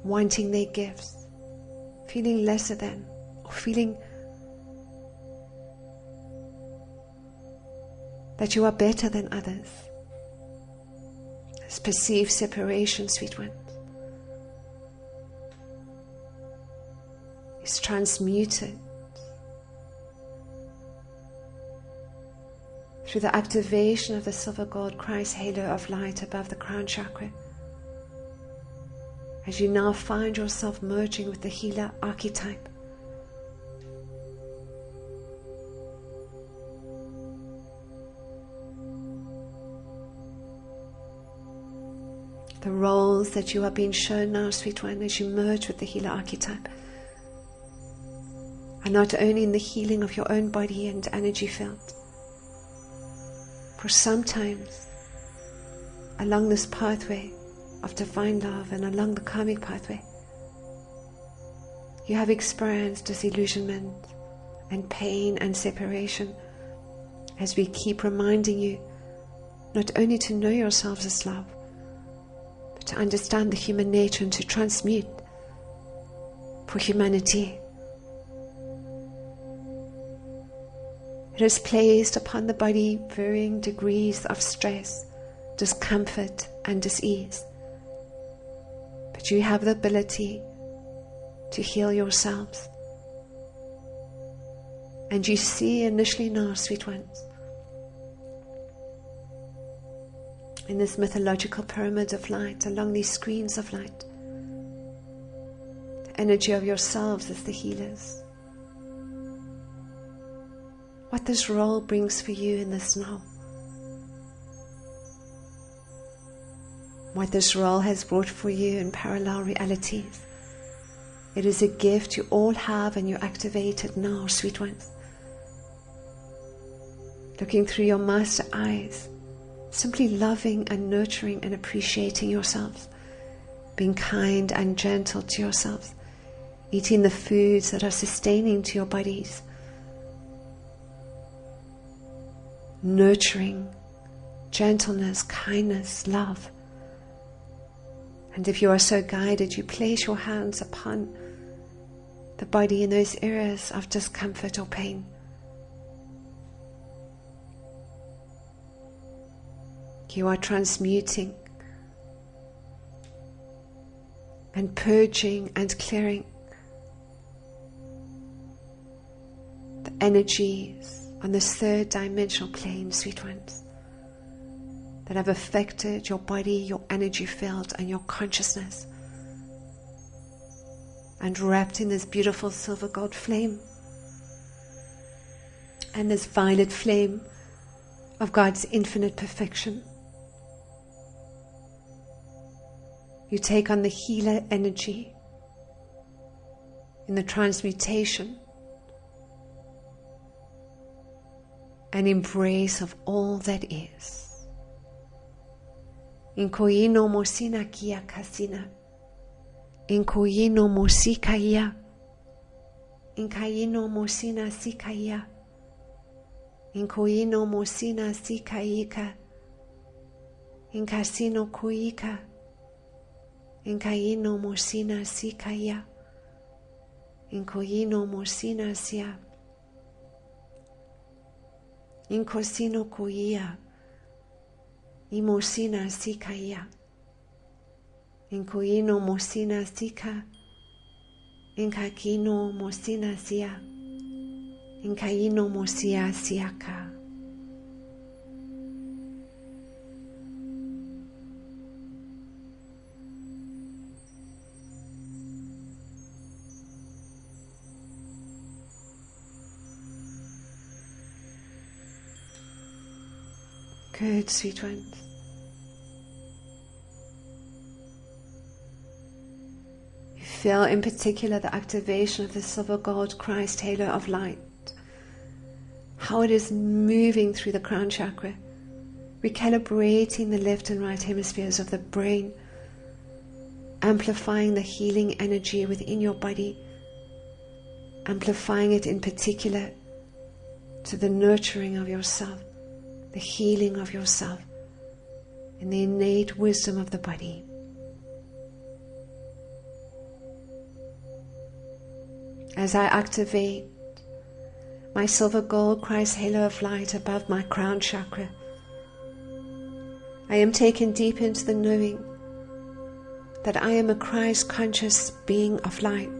wanting their gifts, feeling lesser than, or feeling that you are better than others. This perceived separation, sweet ones. is transmuted through the activation of the silver gold Christ halo of light above the crown chakra, as you now find yourself merging with the healer archetype. The roles that you are being shown now, sweet one, as you merge with the healer archetype, are not only in the healing of your own body and energy field. For sometimes, along this pathway of divine love and along the karmic pathway, you have experienced disillusionment and pain and separation, as we keep reminding you not only to know yourselves as love, but to understand the human nature and to transmute for humanity. It has placed upon the body varying degrees of stress, discomfort and dis-ease. But you have the ability to heal yourselves. And you see initially now, sweet ones, in this mythological pyramid of light, along these screens of light, the energy of yourselves as the healers. What this role brings for you in this now. What this role has brought for you in parallel realities. It is a gift you all have and you activate it now, sweet ones. Looking through your master eyes, simply loving and nurturing and appreciating yourselves, being kind and gentle to yourselves, eating the foods that are sustaining to your bodies, nurturing, gentleness, kindness, love. And if you are so guided, you place your hands upon the body in those areas of discomfort or pain. You are transmuting and purging and clearing the energies on this third dimensional plane, sweet ones, that have affected your body, your energy field and your consciousness, and wrapped in this beautiful silver gold flame and this violet flame of God's infinite perfection. You take on the healer energy in the transmutation and embrace of all that is. Inkoino mosina kia kasina. Inkoino mosikaya. Inkaino mosina sikaya. Inkoino mosina sikaika. Inkasino kuika. Inkaino mosina sikaya. Inkoino mosina sia. Inkosino kuia. Imosina sikaya. Inkoino mosina sika. Inkakino mosina sia. Inkaino mosia siaka. Good, sweet ones. You feel in particular the activation of the silver gold Christ halo of light. How it is moving through the crown chakra, recalibrating the left and right hemispheres of the brain, amplifying the healing energy within your body, amplifying it in particular to the nurturing of yourself, the healing of yourself, and the innate wisdom of the body. As I activate my silver gold Christ halo of light above my crown chakra, I am taken deep into the knowing that I am a Christ conscious being of light.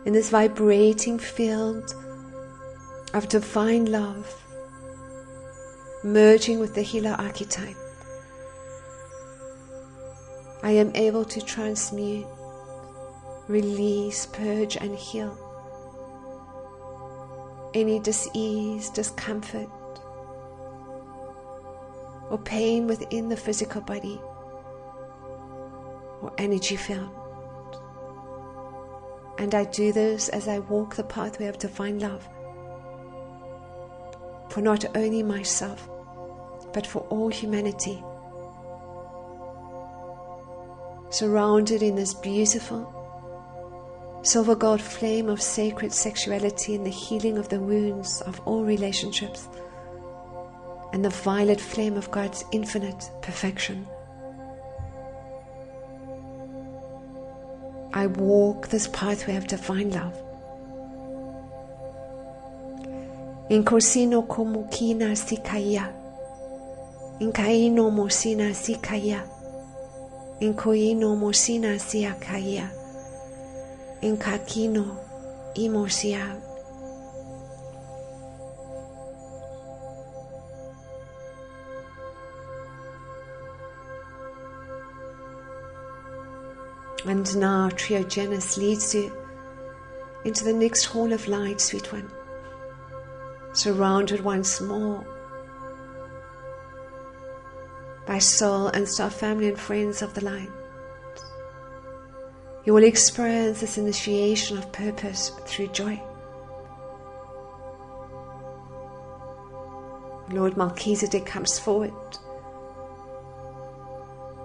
in this vibrating field of divine love, merging with the healer archetype, I am able to transmute, release, purge and heal any dis-ease, discomfort or pain within the physical body or energy field. And I do this as I walk the pathway of divine love for not only myself, but for all humanity, surrounded in this beautiful silver gold flame of sacred sexuality and the healing of the wounds of all relationships, and the violet flame of God's infinite perfection. I walk this pathway of divine love. Inkosino komukina sikaya, inkaino mosina sikaya, inkoino mosina siakaya, inkakino imosia. And now Triogenes leads you into the next hall of light, sweet one, surrounded once more by soul and star family and friends of the light. You will experience this initiation of purpose through joy. Lord Melchizedek comes forward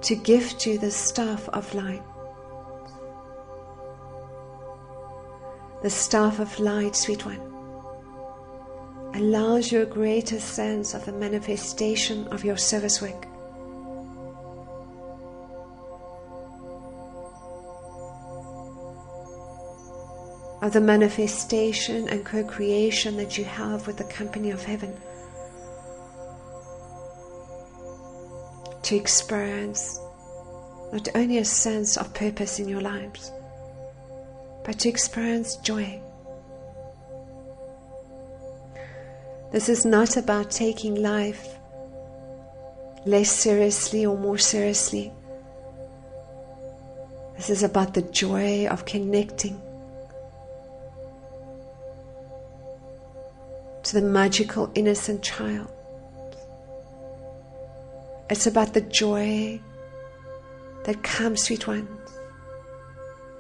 to gift you the staff of light. The staff of light, sweet one, allows you a greater sense of the manifestation of your service work. Of the manifestation and co-creation that you have with the company of heaven, to experience not only a sense of purpose in your lives, but to experience joy. This is not about taking life less seriously or more seriously. This is about the joy of connecting to the magical innocent child. It's about the joy that comes, sweet ones,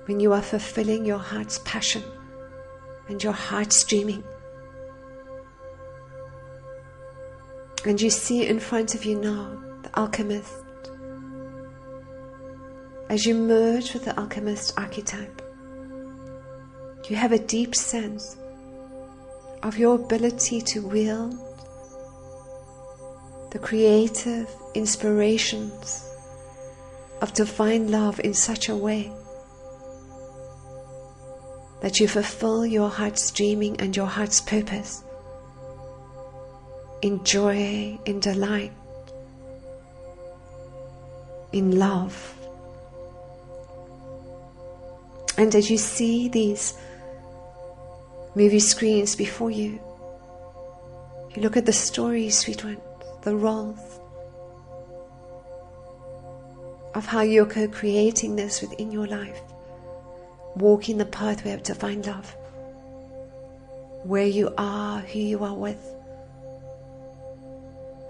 when you are fulfilling your heart's passion and your heart's dreaming. And you see in front of you now the alchemist. As you merge with the alchemist archetype, you have a deep sense of your ability to wield the creative inspirations of divine love in such a way that you fulfill your heart's dreaming and your heart's purpose in joy, in delight, in love. And as you see these movie screens before you, you look at the stories, sweet one, the roles of how you're co-creating this within your life, walking the pathway of divine love, where you are, who you are with,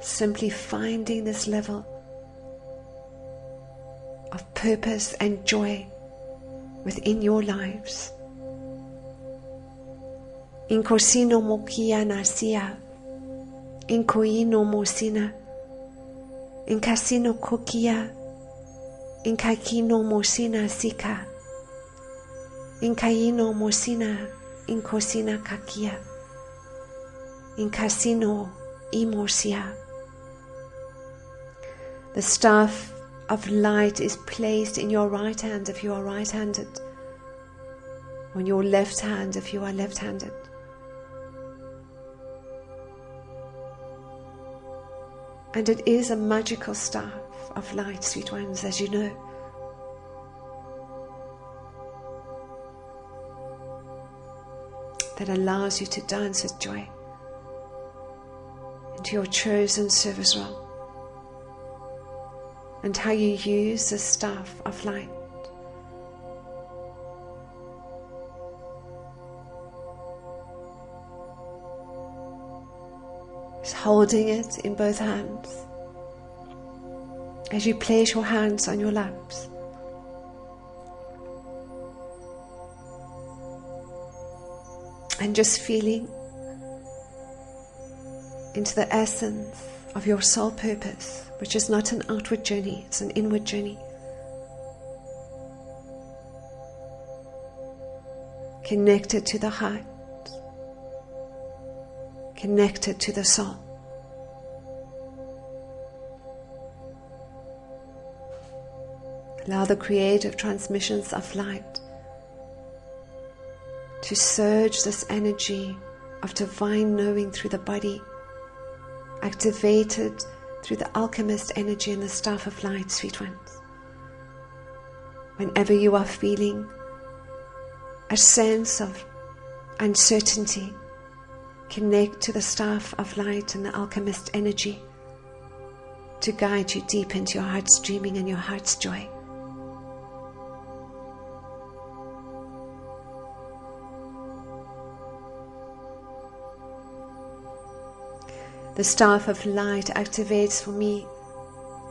simply finding this level of purpose and joy within your lives. Inkosino mokia nasia, inkoino mosina, inkasino kokia, inkakino mosina sika, inkaino mosina, inkosina kakia, inkasino imosia. The staff of light is placed in your right hand if you are right-handed, on your left hand if you are left-handed. And it is a magical staff of light, sweet ones, as you know. that allows you to dance with joy into your chosen service role, and how you use the staff of light is holding it in both hands as you place your hands on your laps. And just feeling into the essence of your soul purpose, which is not an outward journey, it's an inward journey. Connected to the heart, connected to the soul. Allow the creative transmissions of light to surge this energy of divine knowing through the body, activated through the alchemist energy and the staff of light, sweet ones. Whenever you are feeling a sense of uncertainty, connect to the staff of light and the alchemist energy to guide you deep into your heart's dreaming and your heart's joy. The staff of light activates for me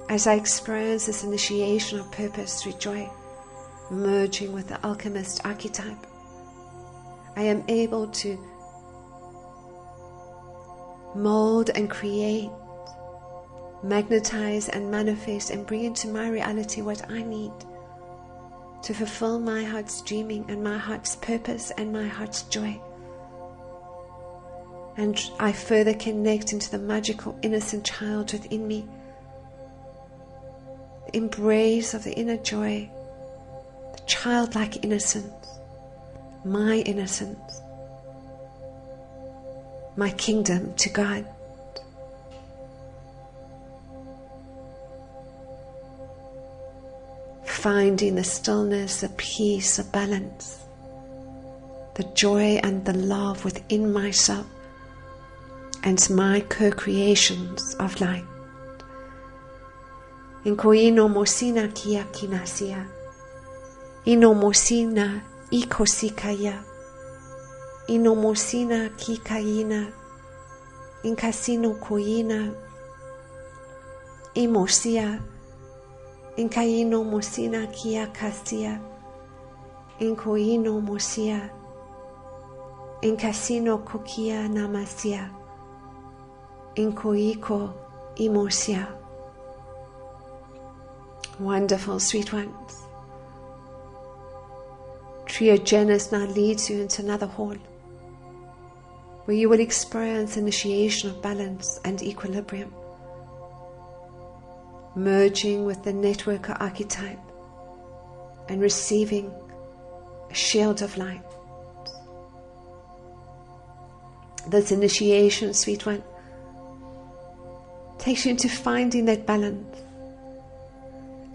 as I experience this initiation of purpose through joy, merging with the alchemist archetype. I am able to mold and create, magnetize and manifest and bring into my reality what I need to fulfill my heart's dreaming and my heart's purpose and my heart's joy. And I further connect into the magical innocent child within me, the embrace of the inner joy, the childlike innocence, my innocence, my kingdom to God. Finding the stillness, the peace, the balance, the joy and the love within myself and my co-creations of light. Inkoino mosina kia kinasia, ino mosina ikosikaya, ino mosina kikaina, inkasino koina, imosia, inkaino mosina kia kasia, inkoino mosia, inkasino kokia namasia, inkoiko imosia. Wonderful, sweet ones. Triogenes now leads you into another hall where you will experience initiation of balance and equilibrium, merging with the networker archetype and receiving a shield of light. This initiation, sweet one, takes you into finding that balance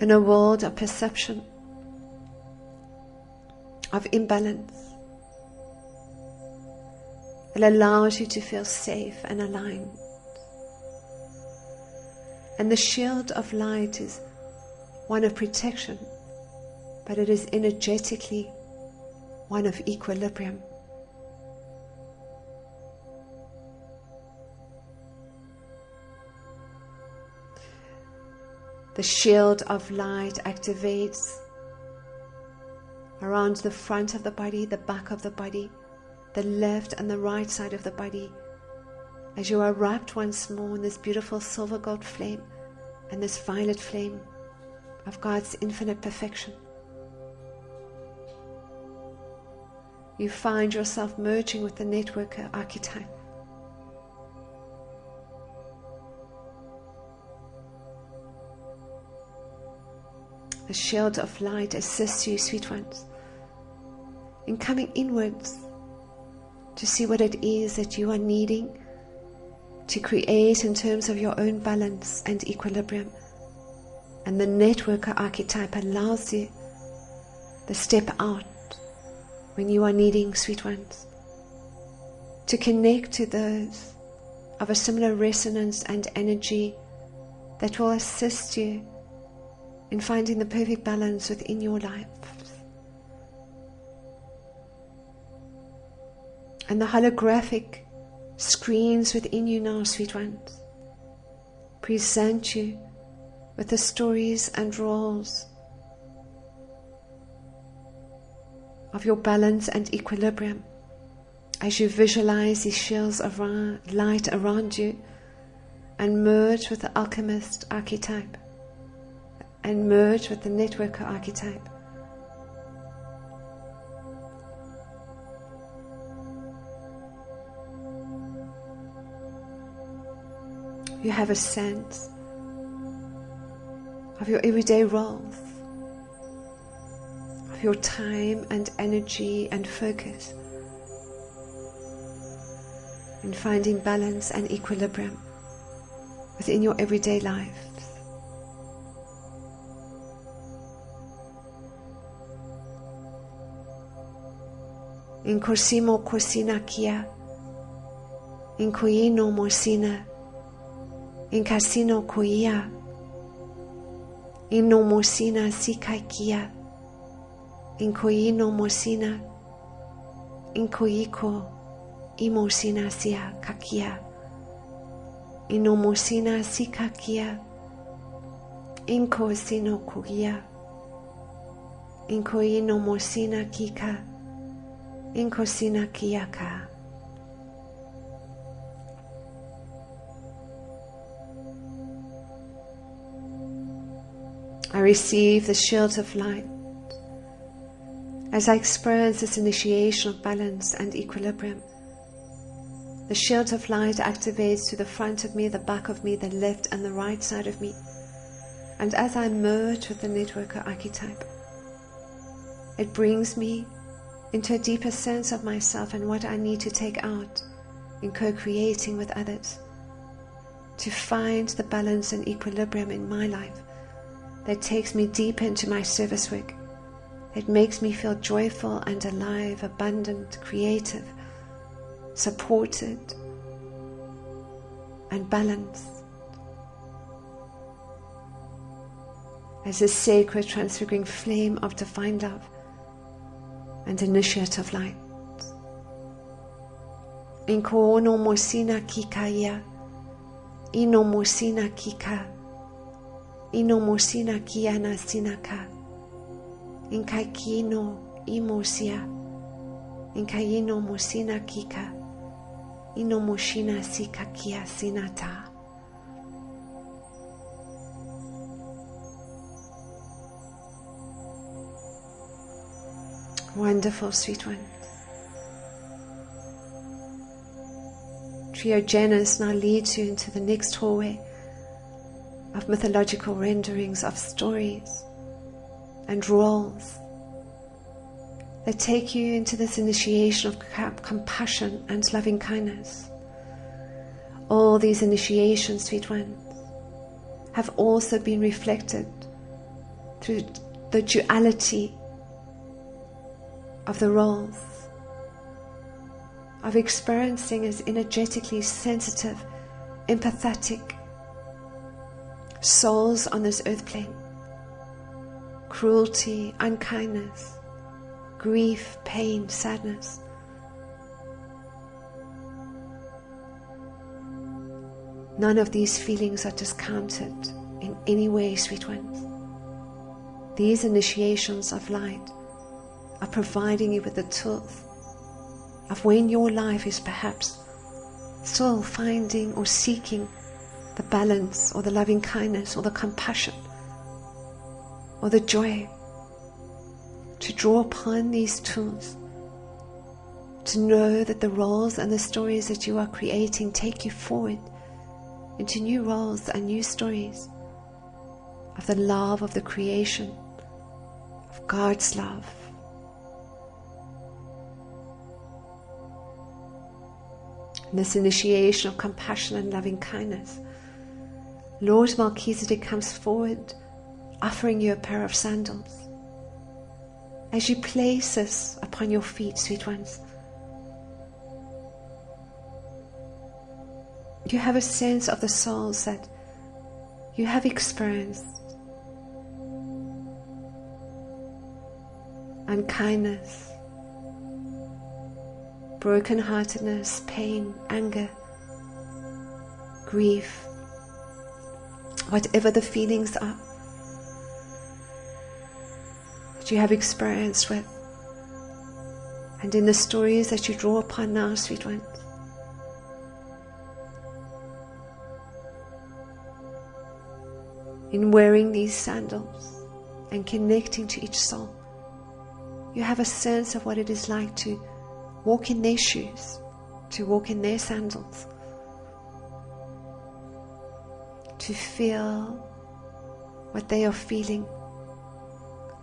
in a world of perception, of imbalance. It allows you to feel safe and aligned. And the shield of light is one of protection, but it is energetically one of equilibrium. The shield of light activates around the front of the body, the back of the body, the left and the right side of the body, as you are wrapped once more in this beautiful silver gold flame and this violet flame of God's infinite perfection. You find yourself merging with the networker archetype. The shield of light assists you, sweet ones, in coming inwards to see what it is that you are needing to create in terms of your own balance and equilibrium. And the networker archetype allows you the step out when you are needing, sweet ones, to connect to those of a similar resonance and energy that will assist you in finding the perfect balance within your life. And the holographic screens within you now, sweet ones, present you with the stories and roles of your balance and equilibrium as you visualize these shields of light around you and merge with the alchemist archetype and merge with the networker archetype. You have a sense of your everyday roles, of your time and energy and focus in finding balance and equilibrium within your everyday life. In Cosimo Cosina Kia, in Coino Mosina, in Casino Coia, in no Mosina Sikaikia, in Coino Mosina, in Coico, Imosina Sia Kakia, in no Mosina Sikakia, in Cosino Coia, in Coino Mosina Kika, in Cosina Kiaka. I receive the shield of light as I experience this initiation of balance and equilibrium. The shield of light activates to the front of me, the back of me, the left and the right side of me. And as I merge with the networker archetype, it brings me into a deeper sense of myself and what I need to take out in co-creating with others to find the balance and equilibrium in my life that takes me deep into my service work. It makes me feel joyful and alive, abundant, creative, supported, and balanced. As a sacred transfiguring flame of divine love and initiative light. In Koono Mosina Kikaya, Ino Mosina Kika, Ino Mosina Kiana Sinaka, in Kaikino Imosia, in Kaino Mosina Kika, Ino Moshina Sikakia Sinata. Wonderful, sweet one. Triogenes now leads you into the next hallway of mythological renderings of stories and roles that take you into this initiation of compassion and loving kindness. All these initiations, sweet ones, have also been reflected through the duality of the roles of experiencing as energetically sensitive, empathetic souls on this earth plane. Cruelty, unkindness, grief, pain, sadness. None of these feelings are discounted in any way, sweet ones. These initiations of light are providing you with the tools of when your life is perhaps still finding or seeking the balance or the loving kindness or the compassion or the joy, to draw upon these tools, to know that the roles and the stories that you are creating take you forward into new roles and new stories of the love of the creation, of God's love. In this initiation of compassion and loving kindness, Lord Melchizedek comes forward, offering you a pair of sandals. As you place this upon your feet, sweet ones, you have a sense of the souls that you have experienced unkindness, brokenheartedness, pain, anger, grief, whatever the feelings are that you have experienced with. And in the stories that you draw upon now, sweet ones, in wearing these sandals and connecting to each soul, you have a sense of what it is like to walk in their shoes, to walk in their sandals, to feel what they are feeling,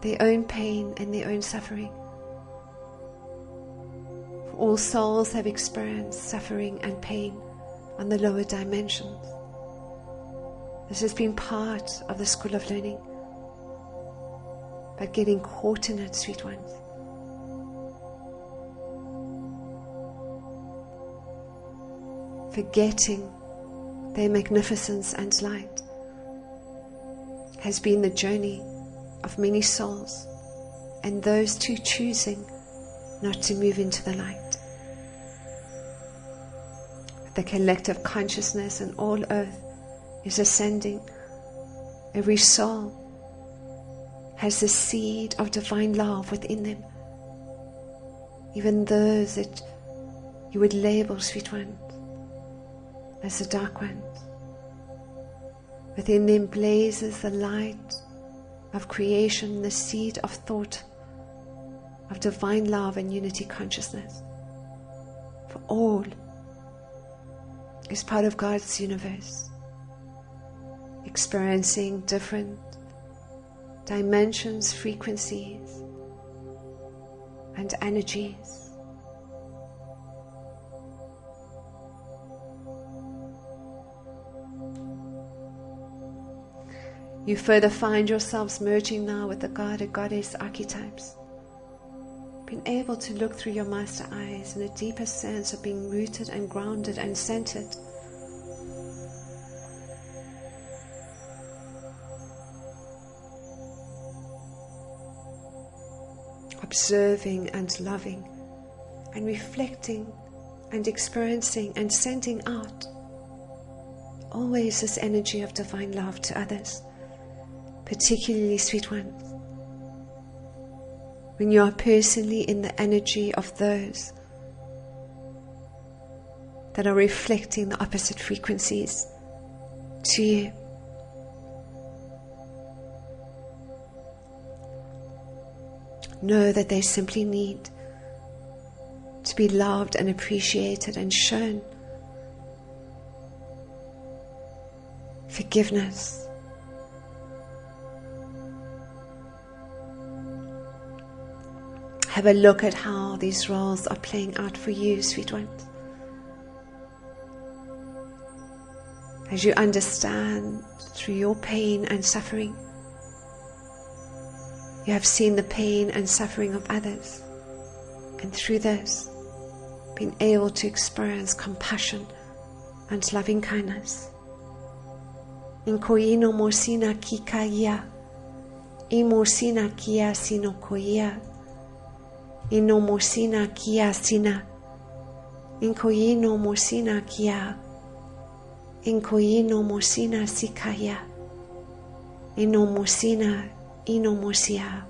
their own pain and their own suffering. For all souls have experienced suffering and pain on the lower dimensions. This has been part of the school of learning. But getting caught in it, sweet ones, forgetting their magnificence and light, has been the journey of many souls, and those too choosing not to move into the light. The collective consciousness and all earth is ascending. Every soul has the seed of divine love within them. Even those that you would label, sweet ones, as the dark ones. Within them blazes the light of creation, the seed of thought, of divine love and unity consciousness. For all is part of God's universe, experiencing different dimensions, frequencies, and energies. You further find yourselves merging now with the God and Goddess archetypes, being able to look through your master eyes in a deeper sense of being rooted and grounded and centered. Observing and loving and reflecting and experiencing and sending out always this energy of divine love to others, particularly, sweet ones, when you are personally in the energy of those that are reflecting the opposite frequencies to you. Know that they simply need to be loved and appreciated and shown forgiveness. Have a look at how these roles are playing out for you, sweet ones. As you understand through your pain and suffering, you have seen the pain and suffering of others, and through this, been able to experience compassion and loving kindness. Inkoino mosina kikaya, imosina kia sinokoia, inomosina kia sina, inkoino mosina kia, inkoino mosina sikaya, inomosina inomosia.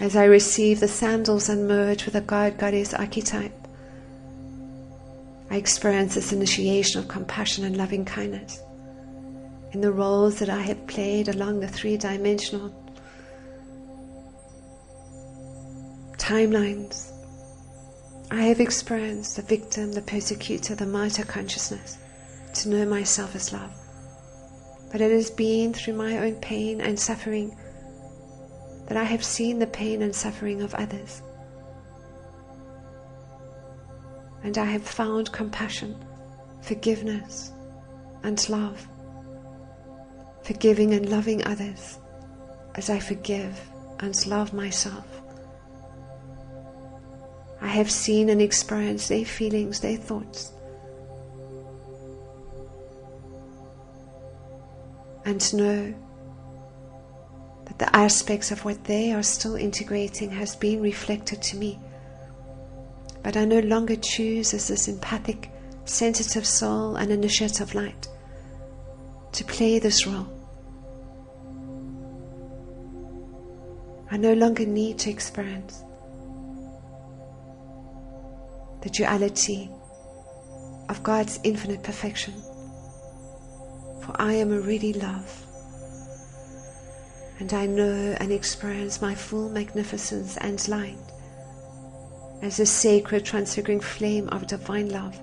As I receive the sandals and merge with the God-Goddess archetype, I experience this initiation of compassion and loving kindness in the roles that I have played along the three-dimensional timelines. I have experienced the victim, the persecutor, the martyr consciousness, to know myself as love. But it has been through my own pain and suffering that I have seen the pain and suffering of others. And I have found compassion, forgiveness, and love forgiving and loving others as I forgive and love myself. I have seen and experienced their feelings, their thoughts, and know that the aspects of what they are still integrating has been reflected to me. But I no longer choose as this empathic, sensitive soul and initiative light to play this role. I no longer need to experience the duality of God's infinite perfection, for I am already love, and I know and experience my full magnificence and light as a sacred transfiguring flame of divine love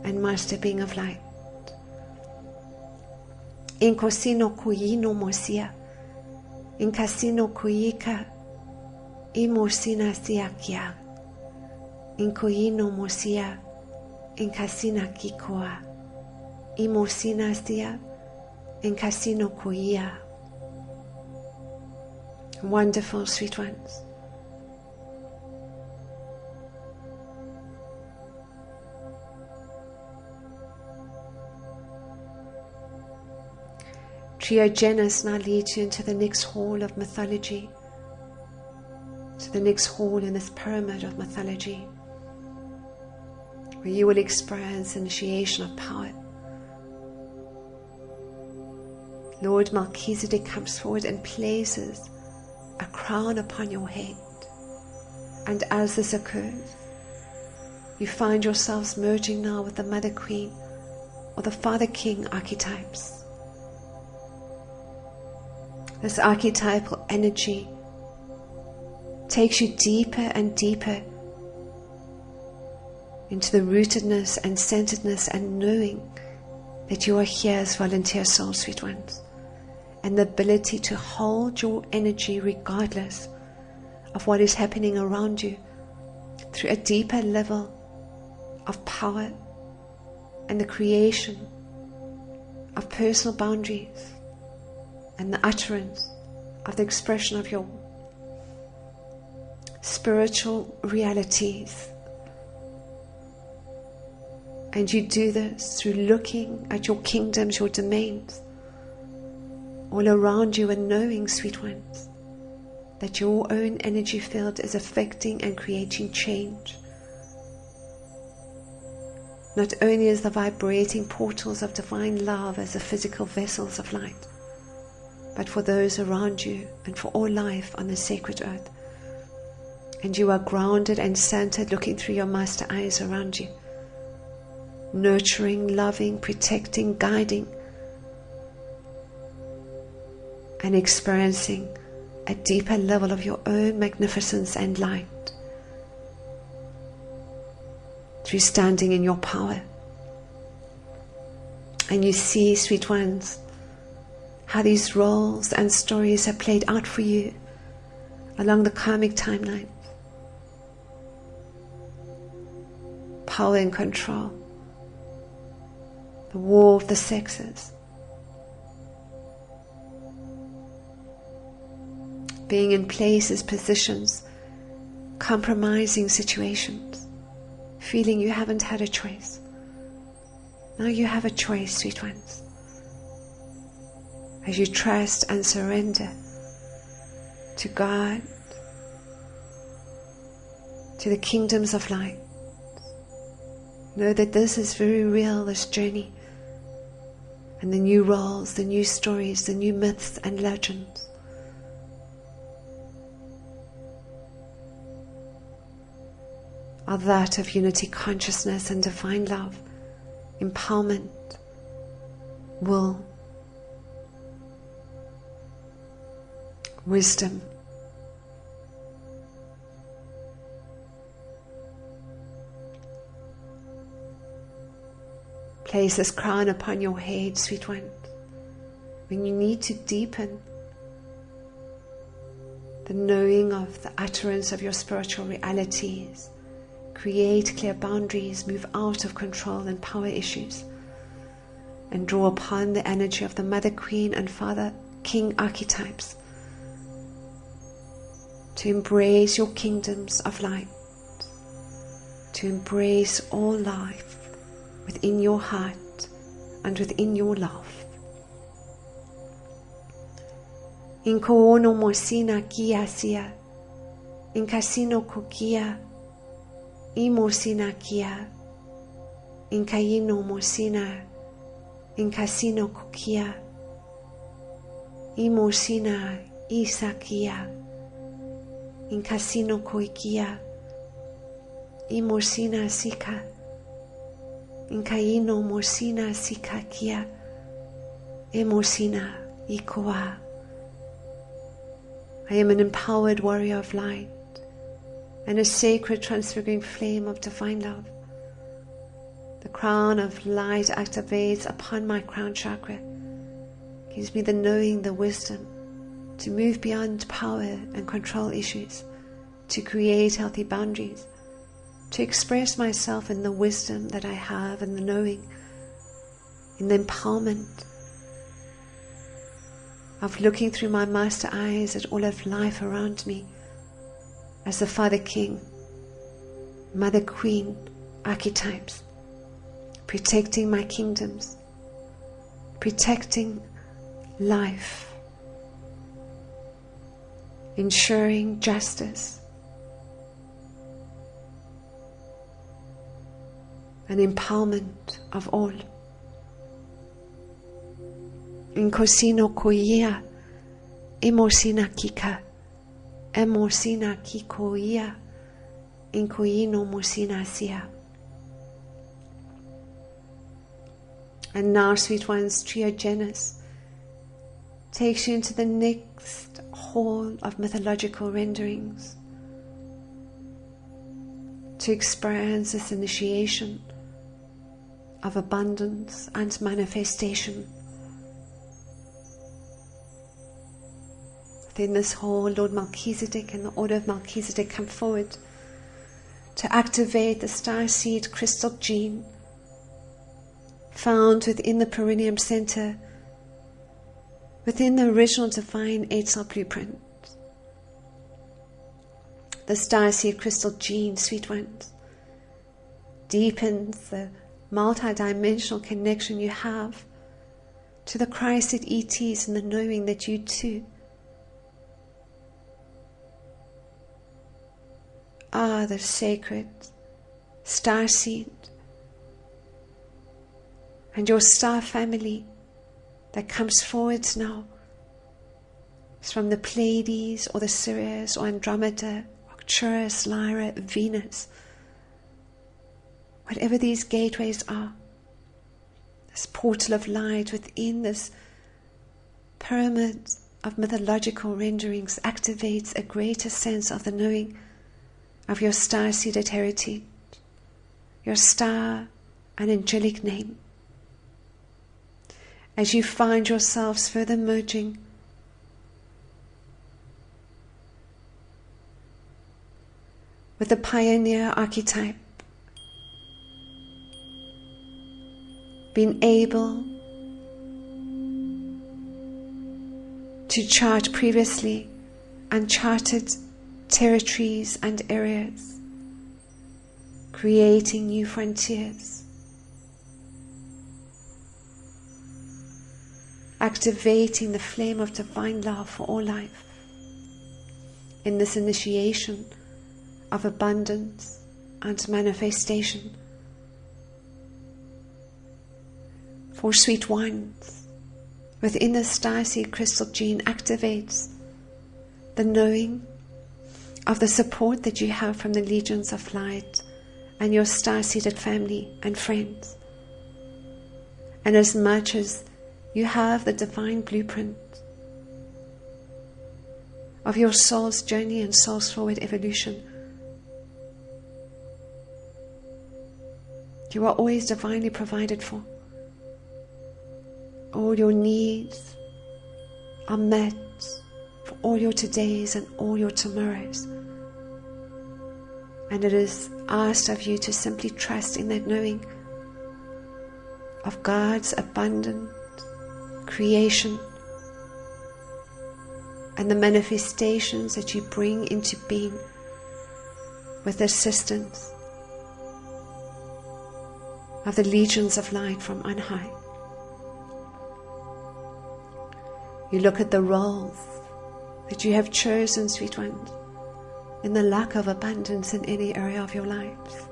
and master being of light. Inkosino kuyino mosia, inkasino kuyika, imosina siakia, inkoyino mosia, inkasina kikoa, imosina sia, inkasino koia. Wonderful sweet ones. Triogenes now leads you into the next hall of mythology, to the next hall in this pyramid of mythology, where you will experience initiation of power. Lord Melchizedek comes forward and places a crown upon your head, and as this occurs, you find yourselves merging now with the Mother Queen or the Father King archetypes. This archetypal energy takes you deeper and deeper into the rootedness and centeredness and knowing that you are here as volunteer soul, sweet ones, and the ability to hold your energy regardless of what is happening around you through a deeper level of power and the creation of personal boundaries and the utterance of the expression of your spiritual realities. And you do this through looking at your kingdoms, your domains, all around you, and knowing, sweet ones, that your own energy field is affecting and creating change. Not only as the vibrating portals of divine love as the physical vessels of light, but for those around you and for all life on the sacred earth. And you are grounded and centered, looking through your master eyes around you, nurturing, loving, protecting, guiding, and experiencing a deeper level of your own magnificence and light through standing in your power. And you see, sweet ones, how these roles and stories are played out for you along the karmic timeline. Power and control, the war of the sexes, being in places, positions, compromising situations, feeling you haven't had a choice. Now you have a choice, sweet ones. As you trust and surrender to God, to the kingdoms of light, know that this is very real, this journey, and the new roles, the new stories, the new myths and legends are that of unity consciousness and divine love, empowerment, will, wisdom, place this crown upon your head, sweet one, when you need to deepen the knowing of the utterance of your spiritual realities, create clear boundaries, move out of control and power issues, and draw upon the energy of the Mother Queen and Father King archetypes to embrace your kingdoms of light, to embrace all life within your heart and within your love. In koono mosina kia sia, in casino kokia, in mosina kia, in kaino mosina, in casino kokia, in mosina isakia, in casino koikia, in mosina sika, in kaino mosina sikakia, in mosina ikoa. I am an empowered warrior of light and a sacred transfiguring flame of divine love. The crown of light activates upon my crown chakra, gives me the knowing, the wisdom to move beyond power and control issues, to create healthy boundaries, to express myself in the wisdom that I have and the knowing, in the empowerment of looking through my master eyes at all of life around me as the Father King, Mother Queen archetypes, protecting my kingdoms, protecting life, ensuring justice and empowerment of all. In cosino koia, emosina kika, emosina kikoia, in koino mosina sia. And now, sweet ones, Triogenes takes you into the next hall of mythological renderings to experience this initiation of abundance and manifestation. Within this hall, Lord Melchizedek and the Order of Melchizedek come forward to activate the starseed crystal gene found within the perineum center, within the original divine 8-cell blueprint. The starseed crystal gene, sweet ones, deepens the multi-dimensional connection you have to the Christed ETs and the knowing that you too are the sacred starseed, and your star family that comes forward now is from the Pleiades or the Sirius or Andromeda, Arcturus, Lyra, Venus. Whatever these gateways are, this portal of light within this pyramid of mythological renderings activates a greater sense of the knowing of your star-seeded heritage, your star and angelic name. As you find yourselves further merging with the pioneer archetype, being able to chart previously uncharted territories and areas, creating new frontiers, activating the flame of divine love for all life in this initiation of abundance and manifestation. For sweet ones, within the starseed crystal gene activates the knowing of the support that you have from the legions of light and your star-seeded family and friends. And as much as you have the divine blueprint of your soul's journey and soul's forward evolution, you are always divinely provided for. All your needs are met for all your todays and all your tomorrows. And it is asked of you to simply trust in that knowing of God's abundant creation and the manifestations that you bring into being with the assistance of the legions of light from on high. You look at the roles that you have chosen, sweet ones, in the lack of abundance in any area of your life,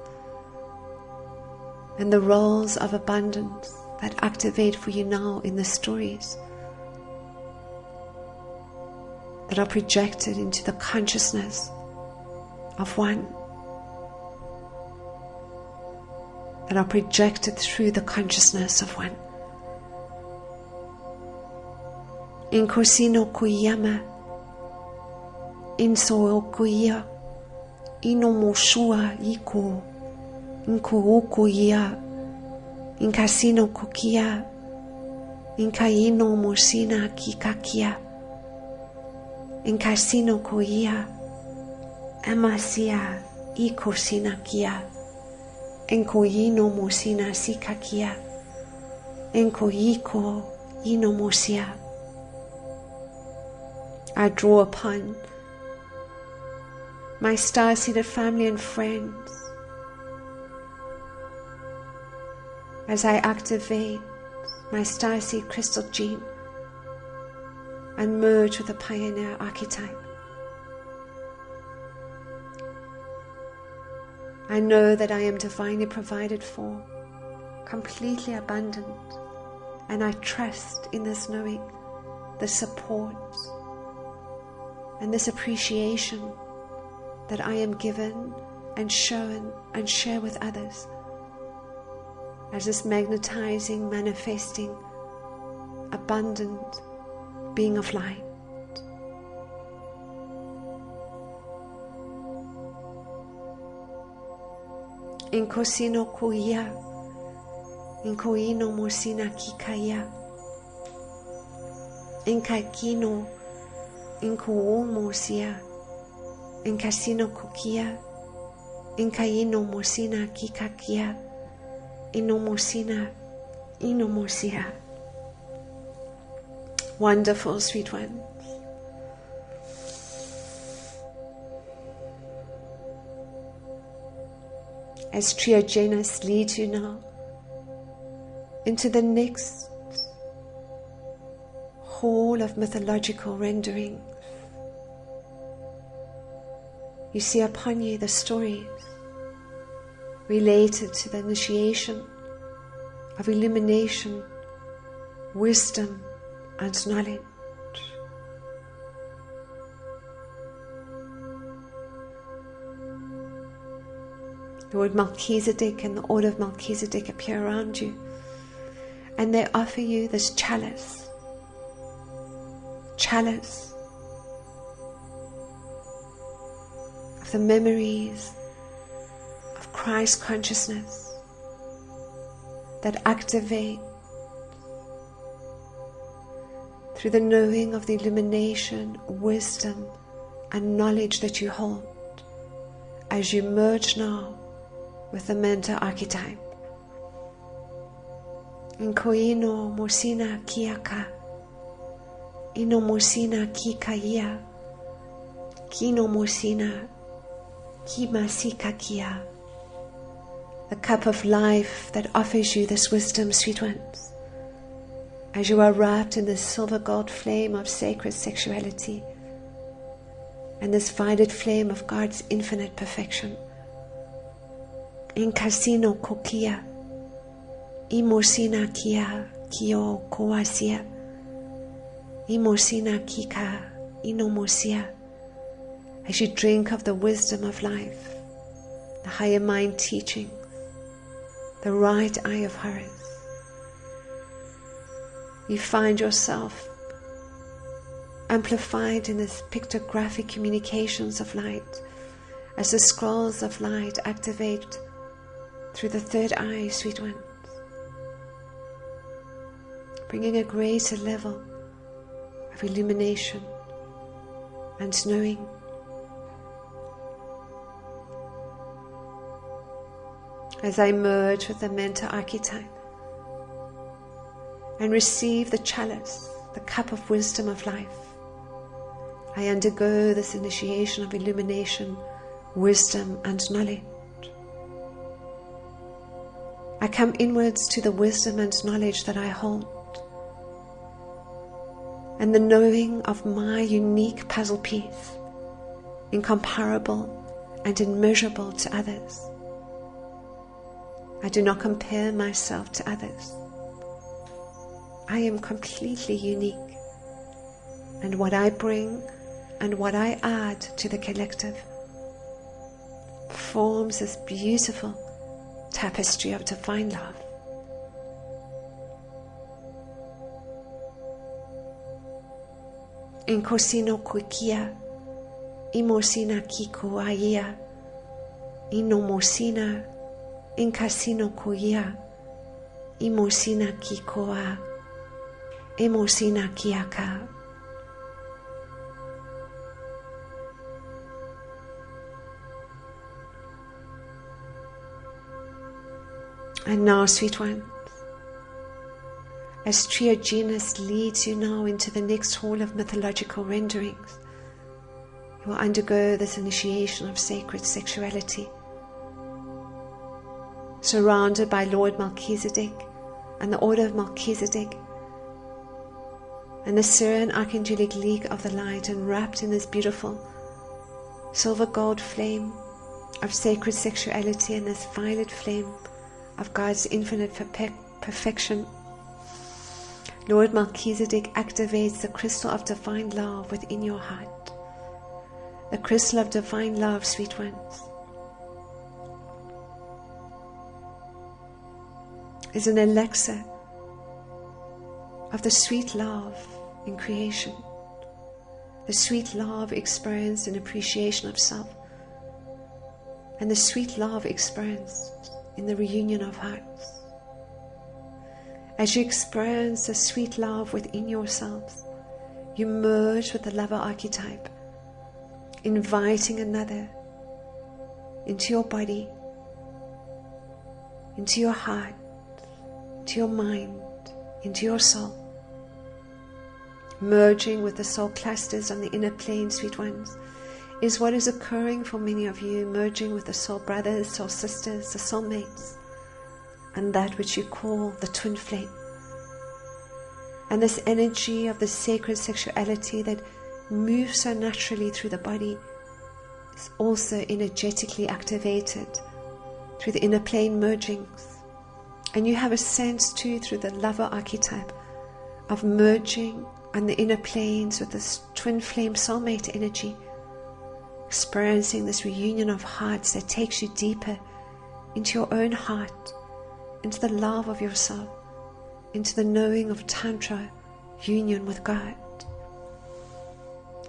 and the roles of abundance that activate for you now in the stories that are projected into the consciousness of one, that are projected through the consciousness of one. Inkosino kuyama, inso kuya, inomoshua iko, inkuukuya, inkasino kukia, inkaino mosina kikakia, inkasino kuya, amasia ikosina kia, inkoino mosina sikakia, inkoiko inomosia. I draw upon my star-seeded family and friends as I activate my star-seed crystal gene and merge with the pioneer archetype. I know that I am divinely provided for, completely abundant, and I trust in this knowing, this support, and this appreciation that I am given and shown and share with others as this magnetizing, manifesting, abundant being of light. Inkosino kuya, inkoino mosina kikaya, inkaikino inkuumosia, inkasino kukia, inkaino mosina kikakia, inomosina inomosia. Wonderful, sweet ones. As Triogenes leads you now into the next hall of mythological renderings, you see upon you the stories related to the initiation of illumination, wisdom, and knowledge. Lord Melchizedek and the order of Melchizedek appear around you, and they offer you this chalice of the memories of Christ consciousness that activate through the knowing of the illumination, wisdom, and knowledge that you hold as you merge now with the mentor archetype. Inkoino mosina kiaka, ino mosina kikaya, kino mosina kimasika kia. The cup of life that offers you this wisdom, sweet ones, as you are wrapped in this silver gold flame of sacred sexuality and this violet flame of God's infinite perfection. In casino kokia, imosina kia, kio koasia, imosina kika, inomosia. As you drink of the wisdom of life, the higher mind teachings, the right eye of Horus, you find yourself amplified in this pictographic communications of light as the scrolls of light activate through the third eye, sweet ones, bringing a greater level of illumination and knowing. As I merge with the mentor archetype, and receive the chalice, the cup of wisdom of life. I undergo this initiation of illumination, wisdom and knowledge. I come inwards to the wisdom and knowledge that I hold, and the knowing of my unique puzzle piece, incomparable and immeasurable to others. I do not compare myself to others. I am completely unique, and what I bring and what I add to the collective forms this beautiful tapestry of divine love. Inkosino kukia, imosina kiko aya, inomosina, inkasino kuya, imosina kikoa, emosina kiaka. And now, sweet ones, as Triogenes leads you now into the next hall of mythological renderings, you will undergo this initiation of sacred sexuality, surrounded by Lord Melchizedek and the Order of Melchizedek and the Syrian Archangelic League of the Light, and wrapped in this beautiful silver gold flame of sacred sexuality and this violet flame of God's infinite perfection. Lord Melchizedek activates the crystal of divine love within your heart. The crystal of divine love, sweet ones, is an elixir of the sweet love in creation, the sweet love experienced in appreciation of self, and the sweet love experienced in the reunion of hearts. As you experience the sweet love within yourselves, you merge with the lover archetype, inviting another into your body, into your heart, into your mind, into your soul. Merging with the soul clusters on the inner plane, sweet ones, is what is occurring for many of you, merging with the soul brothers, soul sisters, the soulmates, and that which you call the twin flame. And this energy of the sacred sexuality that moves so naturally through the body is also energetically activated through the inner plane mergings. And you have a sense too, through the lover archetype, of merging on the inner planes with this twin flame soulmate energy, experiencing this reunion of hearts that takes you deeper into your own heart, into the love of yourself, into the knowing of Tantra, union with God.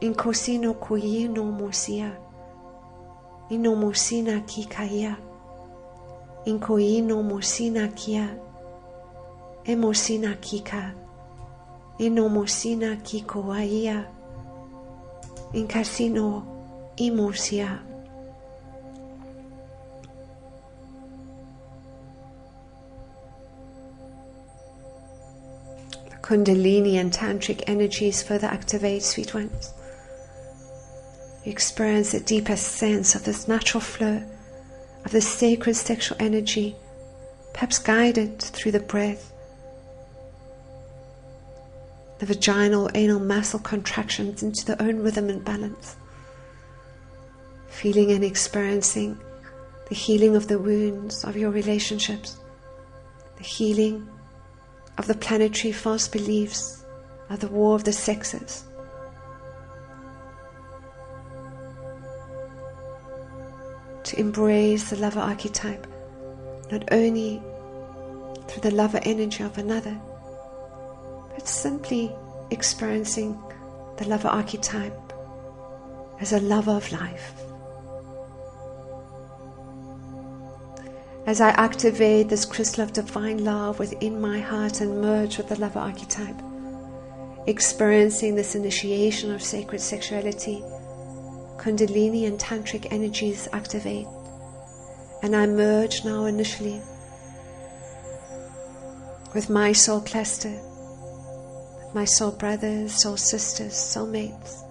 Inkosino kuyi no mosia, inomosina kikaya, inkoyi no mosina kia, emosina kika, inomosina kikoaya, inkasino imosia. Kundalini and tantric energies further activate, sweet ones. You experience a deeper sense of this natural flow of the sacred sexual energy, perhaps guided through the breath, the vaginal anal muscle contractions into their own rhythm and balance, feeling and experiencing the healing of the wounds of your relationships, the healing of the planetary false beliefs of the war of the sexes. To embrace the lover archetype, not only through the lover energy of another, but simply experiencing the lover archetype as a lover of life. As I activate this crystal of divine love within my heart and merge with the lover archetype, experiencing this initiation of sacred sexuality, Kundalini and Tantric energies activate, and I merge now initially with my soul cluster, my soul brothers, soul sisters, soul mates,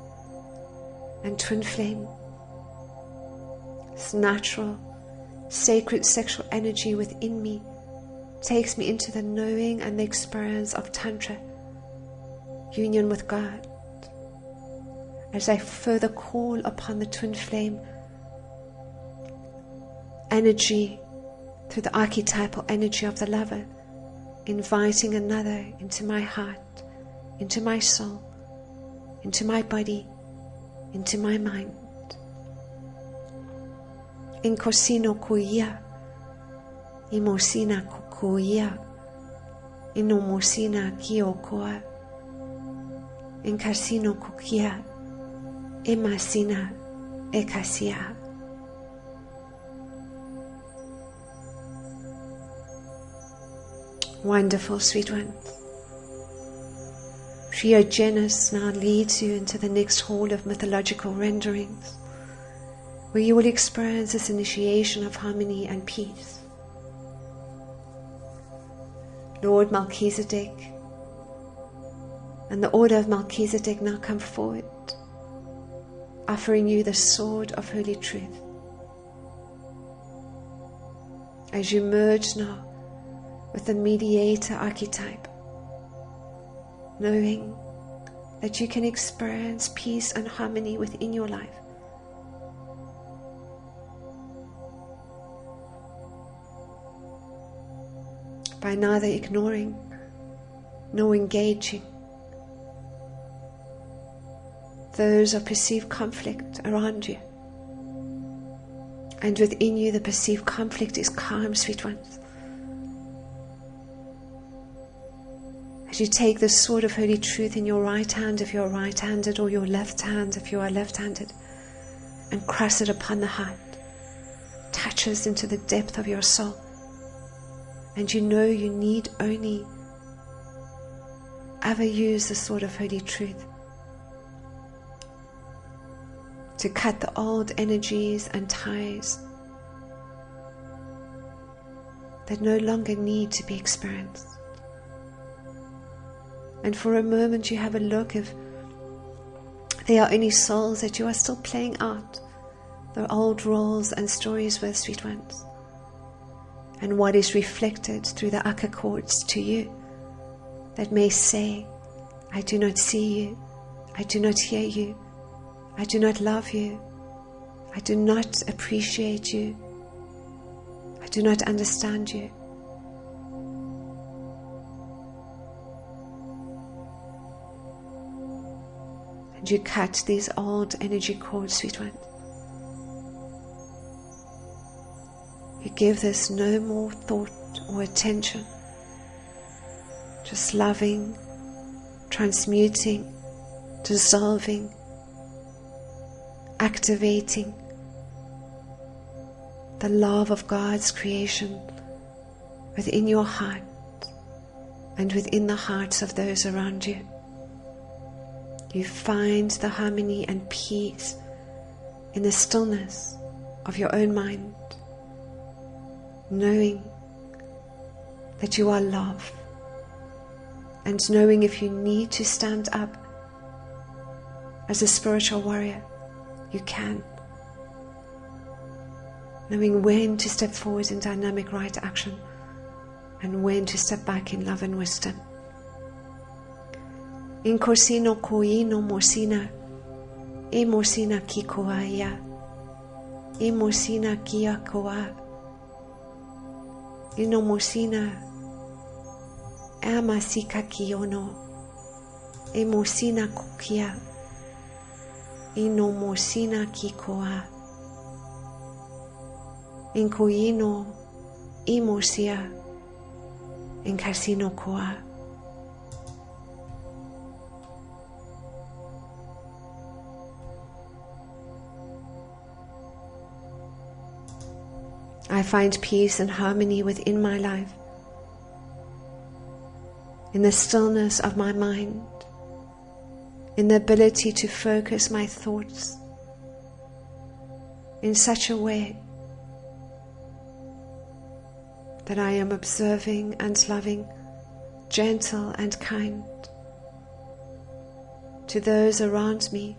and twin flame. This natural, sacred sexual energy within me takes me into the knowing and the experience of Tantra, union with God. As I further call upon the twin flame energy through the archetypal energy of the lover, inviting another into my heart, into my soul, into my body, into my mind. Inkosino kuia, imosina kukuia, inomosina kiokoa, inkasino kukia, emasina ekasia. Wonderful, sweet ones. Priogenes now leads you into the next hall of mythological renderings, where you will experience this initiation of harmony and peace. Lord Melchizedek and the order of Melchizedek now come forward, offering you the sword of holy truth. As you merge now with the mediator archetype, knowing that you can experience peace and harmony within your life. By neither ignoring nor engaging those of perceived conflict around you. And within you the perceived conflict is calm, sweet ones. As you take the sword of holy truth in your right hand if you are right-handed, or your left hand if you are left-handed, and cross it upon the heart, touches into the depth of your soul, and you know you need only ever use the sword of holy truth to cut the old energies and ties that no longer need to be experienced. And for a moment you have a look if there are any souls that you are still playing out the old roles and stories with, sweet ones. And what is reflected through the Akka chords to you that may say, I do not see you, I do not hear you, I do not love you, I do not appreciate you, I do not understand you. And you cut these old energy cords, sweet one. You give this no more thought or attention, just loving, transmuting, dissolving, activating the love of God's creation within your heart and within the hearts of those around you. You find the harmony and peace in the stillness of your own mind, knowing that you are love, and knowing if you need to stand up as a spiritual warrior, you can. Knowing when to step forward in dynamic right action and when to step back in love and wisdom. In korsino koino morsina, e morsina ki koaya, e morsina kia koa, ino morsina, amasika kiono, e morsina kukia, ino morsina ki koa, in koino, e morsia, in karsino koa. I find peace and harmony within my life, in the stillness of my mind, in the ability to focus my thoughts in such a way that I am observing and loving, gentle and kind, to those around me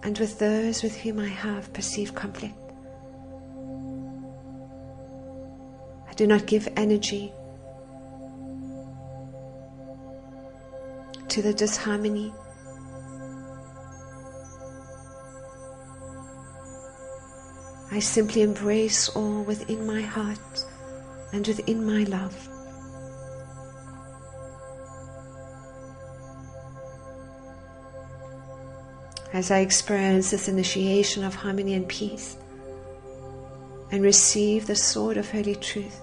and with those with whom I have perceived conflict. I do not give energy to the disharmony. I simply embrace all within my heart and within my love. As I experience this initiation of harmony and peace and receive the sword of holy truth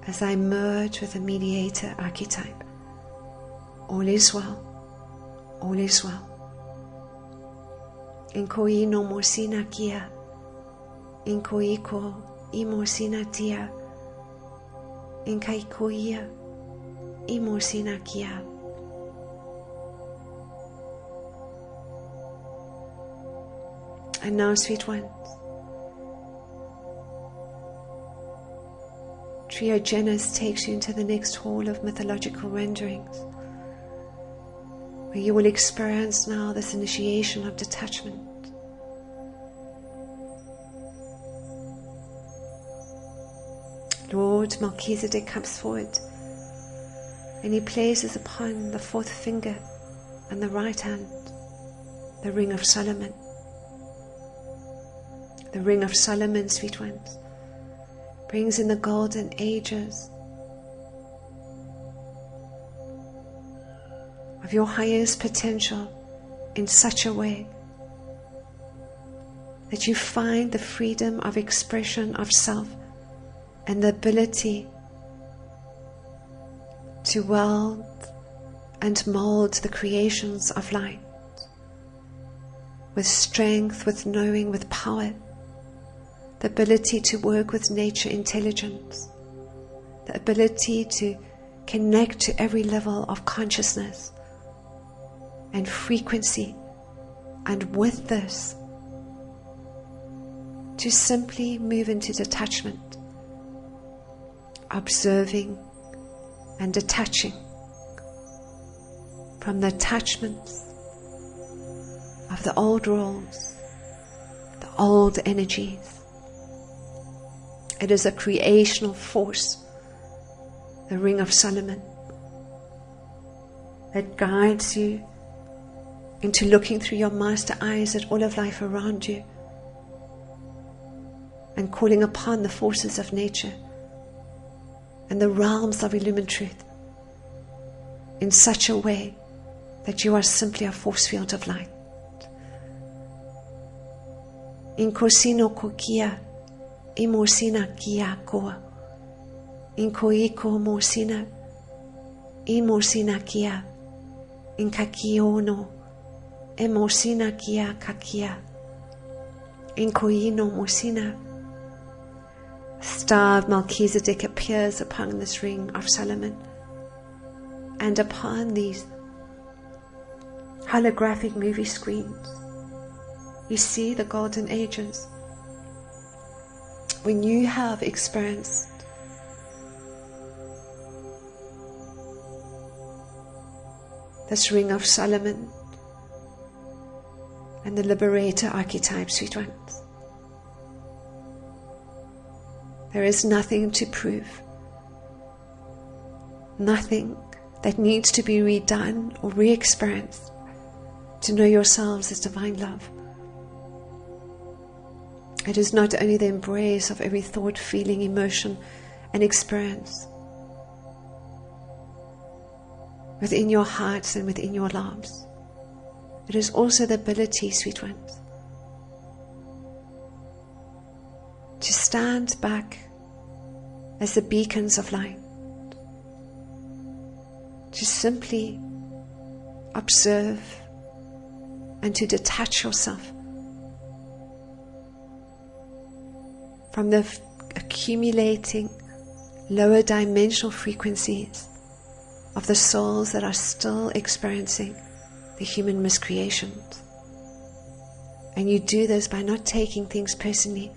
as I merge with the mediator archetype, all is well, all is well. Inkoi no mosina kia, inkoiko imosina tia, inkaikoia imosina kia. And now, sweet ones, Triogenes takes you into the next hall of mythological renderings, where you will experience now this initiation of detachment. Lord Melchizedek comes forward and he places upon the fourth finger and the right hand the ring of Solomon. The ring of Solomon, sweet ones, brings in the golden ages of your highest potential in such a way that you find the freedom of expression of self and the ability to weld and mold the creations of light with strength, with knowing, with power. The ability to work with nature intelligence, the ability to connect to every level of consciousness and frequency, and with this, to simply move into detachment, observing and detaching from the attachments of the old roles, the old energies. It is a creational force, the ring of Solomon, that guides you into looking through your master eyes at all of life around you and calling upon the forces of nature and the realms of illumined truth in such a way that you are simply a force field of light. In Kosino Kokia, Imosina kia koa, inkoiko mosina, imosina kia, inkakiono, emosina kia kakia, inkoino mosina. Star of Melchizedek appears upon this ring of Solomon, and upon these holographic movie screens, you see the golden ages. When you have experienced this ring of Solomon and the liberator archetype, sweet ones, there is nothing to prove, nothing that needs to be redone or re-experienced to know yourselves as divine love. It is not only the embrace of every thought, feeling, emotion, and experience within your hearts and within your lives. It is also the ability, sweet ones, to stand back as the beacons of light, to simply observe and to detach yourself from the accumulating lower dimensional frequencies of the souls that are still experiencing the human miscreations. And you do this by not taking things personally.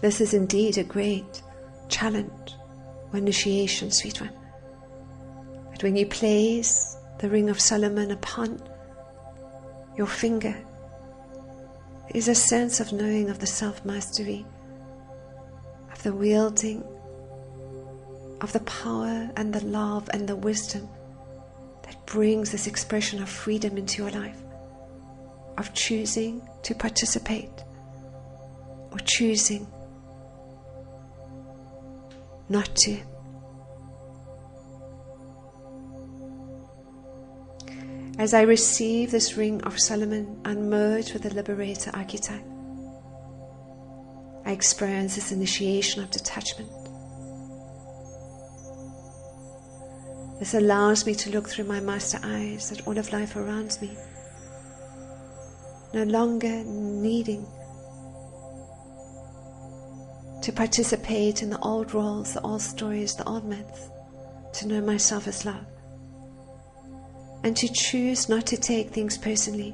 This is indeed a great challenge or initiation, sweet one. That when you place the ring of Solomon upon your finger, there is a sense of knowing of the self-mastery, of the wielding, of the power and the love and the wisdom that brings this expression of freedom into your life, of choosing to participate or choosing not to. As I receive this ring of Solomon and merge with the Liberator archetype, I experience this initiation of detachment. This allows me to look through my master eyes at all of life around me, no longer needing to participate in the old roles, the old stories, the old myths, to know myself as love, and to choose not to take things personally,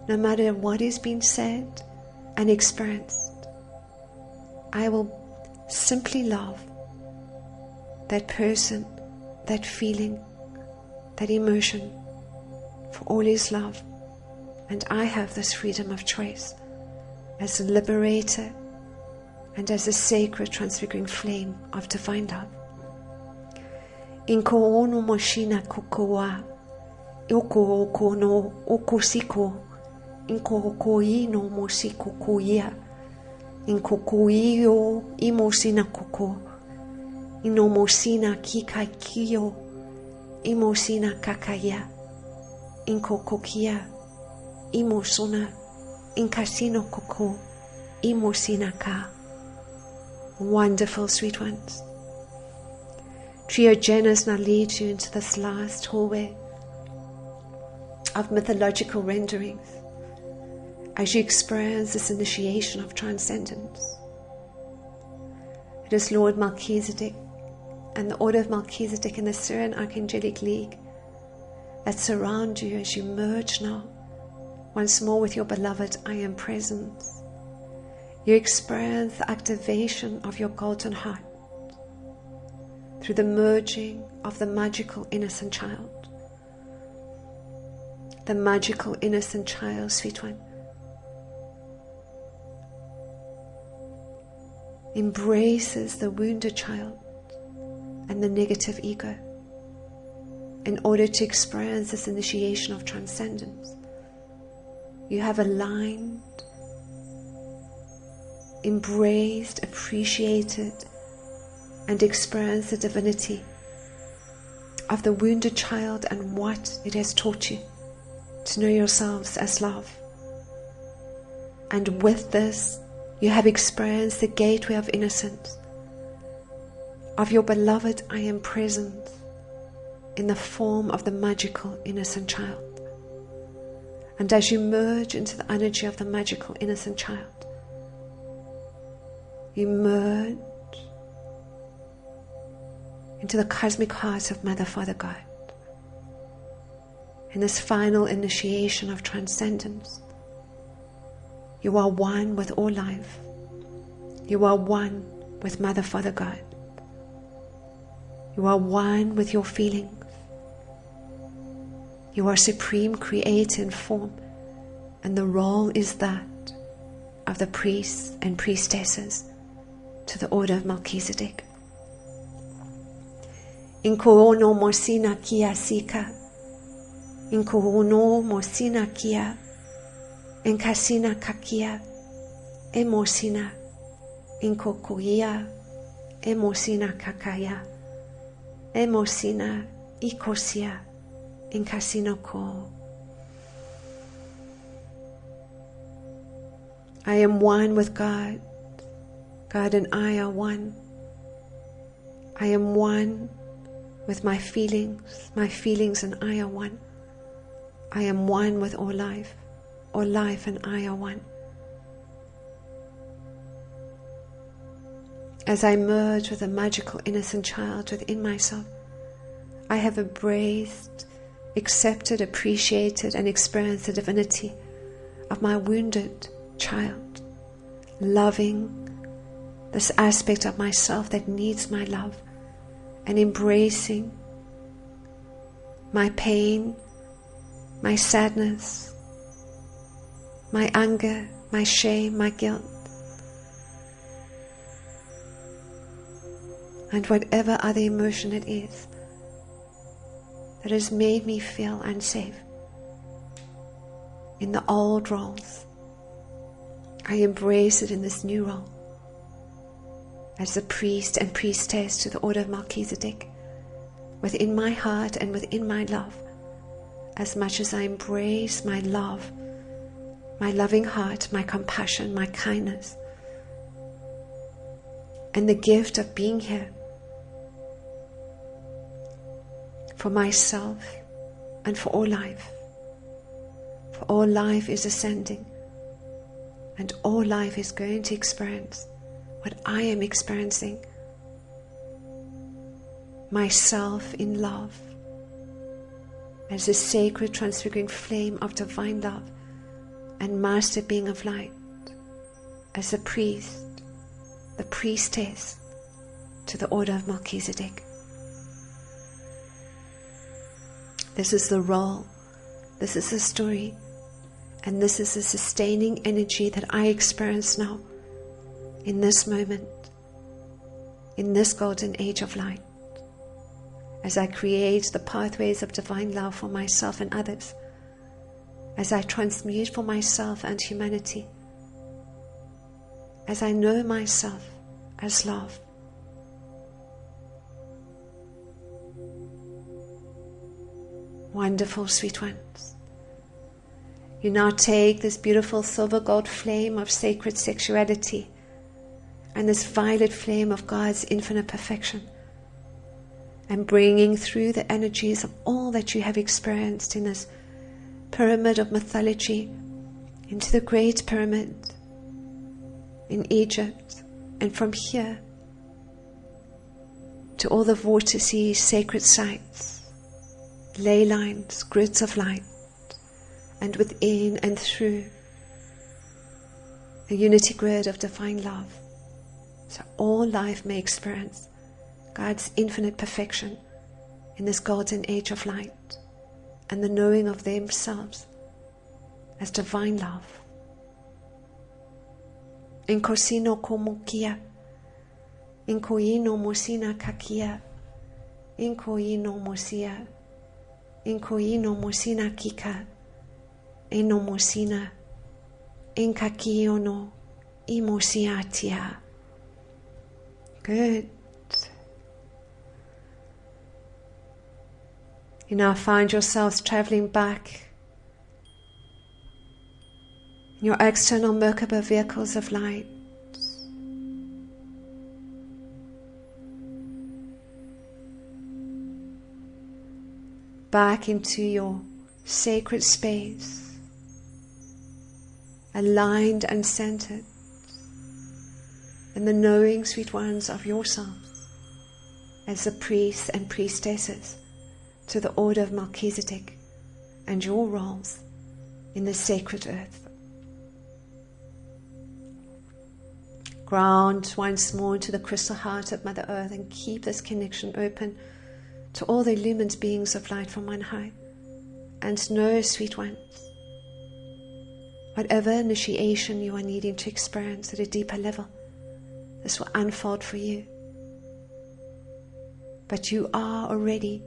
no matter what is being said and experienced. I will simply love that person, that feeling, that emotion, for all is love, and I have this freedom of choice as a liberator and as a sacred transfiguring flame of divine love. Inko ono moshina kukoa, oko oko no okosiko, inko okoi no mosiko koia, inko koio imosina koko, inomosina kikakio, imosina kakaya, inko kokia, imosona, inkasino koko, imosina ka. Wonderful sweet ones. Triogenes now leads you into this last hallway of mythological renderings as you experience this initiation of transcendence. It is Lord Melchizedek and the Order of Melchizedek in the Syrian Archangelic League that surround you as you merge now once more with your beloved I Am Presence. You experience the activation of your golden heart through the merging of the magical innocent child. The magical innocent child, sweet one, embraces the wounded child and the negative ego in order to experience this initiation of transcendence. You have aligned, embraced, appreciated, and experienced the divinity of the wounded child and what it has taught you to know yourselves as love. And with this, you have experienced the gateway of innocence, of your beloved I Am Present in the form of the magical innocent child. And as you merge into the energy of the magical innocent child, you merge into the cosmic heart of Mother, Father, God. In this final initiation of transcendence, you are one with all life. You are one with Mother, Father, God. You are one with your feelings. You are supreme creator in form, and the role is that of the priests and priestesses to the Order of Melchizedek. Inko ono mosina kia sika, inko ono mosina kia, enkasina kakia, emosina, inko koia, emosina kakaya, emosina ikosia, enkasino ko. I am one with God. God and I are one. I am one with my feelings and I are one. I am one with all life and I are one. As I merge with the magical innocent child within myself, I have embraced, accepted, appreciated, and experienced the divinity of my wounded child, loving this aspect of myself that needs my love, and embracing my pain, my sadness, my anger, my shame, my guilt, and whatever other emotion it is that has made me feel unsafe in the old roles. I embrace it in this new role as a priest and priestess to the order of Melchizedek, within my heart and within my love, as much as I embrace my love, my loving heart, my compassion, my kindness, and the gift of being here for myself and for all life. For all life is ascending, and all life is going to experience what I am experiencing, myself in love, as a sacred transfiguring flame of divine love and master being of light, as a priest, the priestess to the order of Melchizedek. This is the role, this is the story, and this is the sustaining energy that I experience now, in this moment, in this golden age of light, as I create the pathways of divine love for myself and others, as I transmute for myself and humanity, as I know myself as love. Wonderful sweet ones. You now take this beautiful silver gold flame of sacred sexuality and this violet flame of God's infinite perfection, and bringing through the energies of all that you have experienced in this pyramid of mythology into the great pyramid in Egypt, and from here to all the vortices, sacred sites, ley lines, grids of light, and within and through a unity grid of divine love, so all life may experience God's infinite perfection in this golden age of light, and the knowing of themselves as divine love. Inkosino komokia, inkoino mosina kakia, inkoino mosia, inkoino mosina kika, eno mosina, inkakiono, imosiatia. Good. You now find yourselves traveling back in your external Merkaba vehicles of light, back into your sacred space, aligned and centered in the knowing, sweet ones, of yourselves as the priests and priestesses to the order of Melchizedek and your roles in the sacred earth. Ground once more into the crystal heart of Mother Earth, and keep this connection open to all the illumined beings of light from on high. And know, sweet ones, whatever initiation you are needing to experience at a deeper level, this will unfold for you. But you are already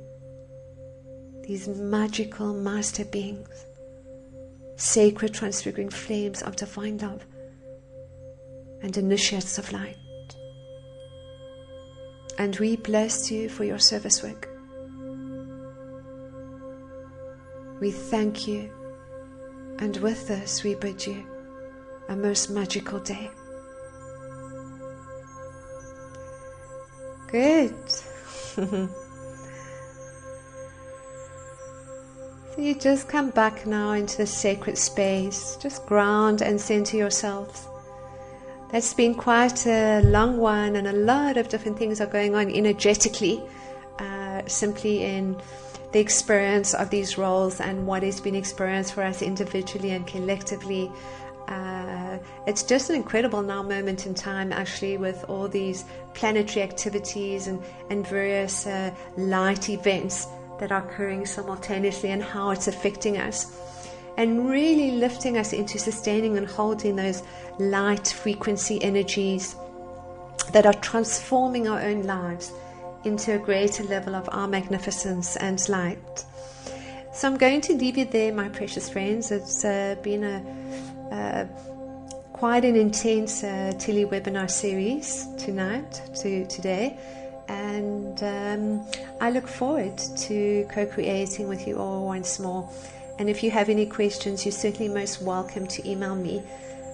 these magical master beings, sacred transfiguring flames of divine love and initiates of light. And we bless you for your service work. We thank you, and with this we bid you a most magical day. Good. So you just come back now into the sacred space. Just ground and center yourselves. That's been quite a long one, and a lot of different things are going on energetically, simply in the experience of these roles and what has been experienced for us individually and collectively. It's just an incredible now moment in time, actually, with all these planetary activities and various light events that are occurring simultaneously and how it's affecting us, and really lifting us into sustaining and holding those light frequency energies that are transforming our own lives into a greater level of our magnificence and light. So I'm going to leave you there, my precious friends. It's been quite an intense tele-webinar series today, and I look forward to co-creating with you all once more. And if you have any questions, you're certainly most welcome to email me.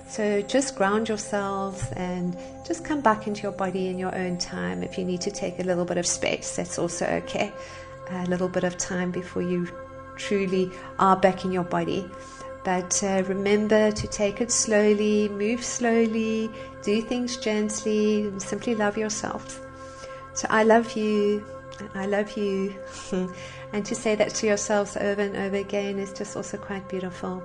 So just ground yourselves and just come back into your body in your own time. If you need to take a little bit of space, that's also okay. A little bit of time before you truly are back in your body. But remember to take it slowly, move slowly, do things gently, and simply love yourself. So I love you, I love you. And to say that to yourselves over and over again is just also quite beautiful.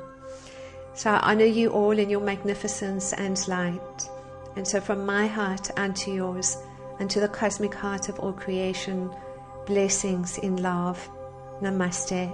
So I honor you all in your magnificence and light. And so from my heart unto yours, and to the cosmic heart of all creation, blessings in love. Namaste.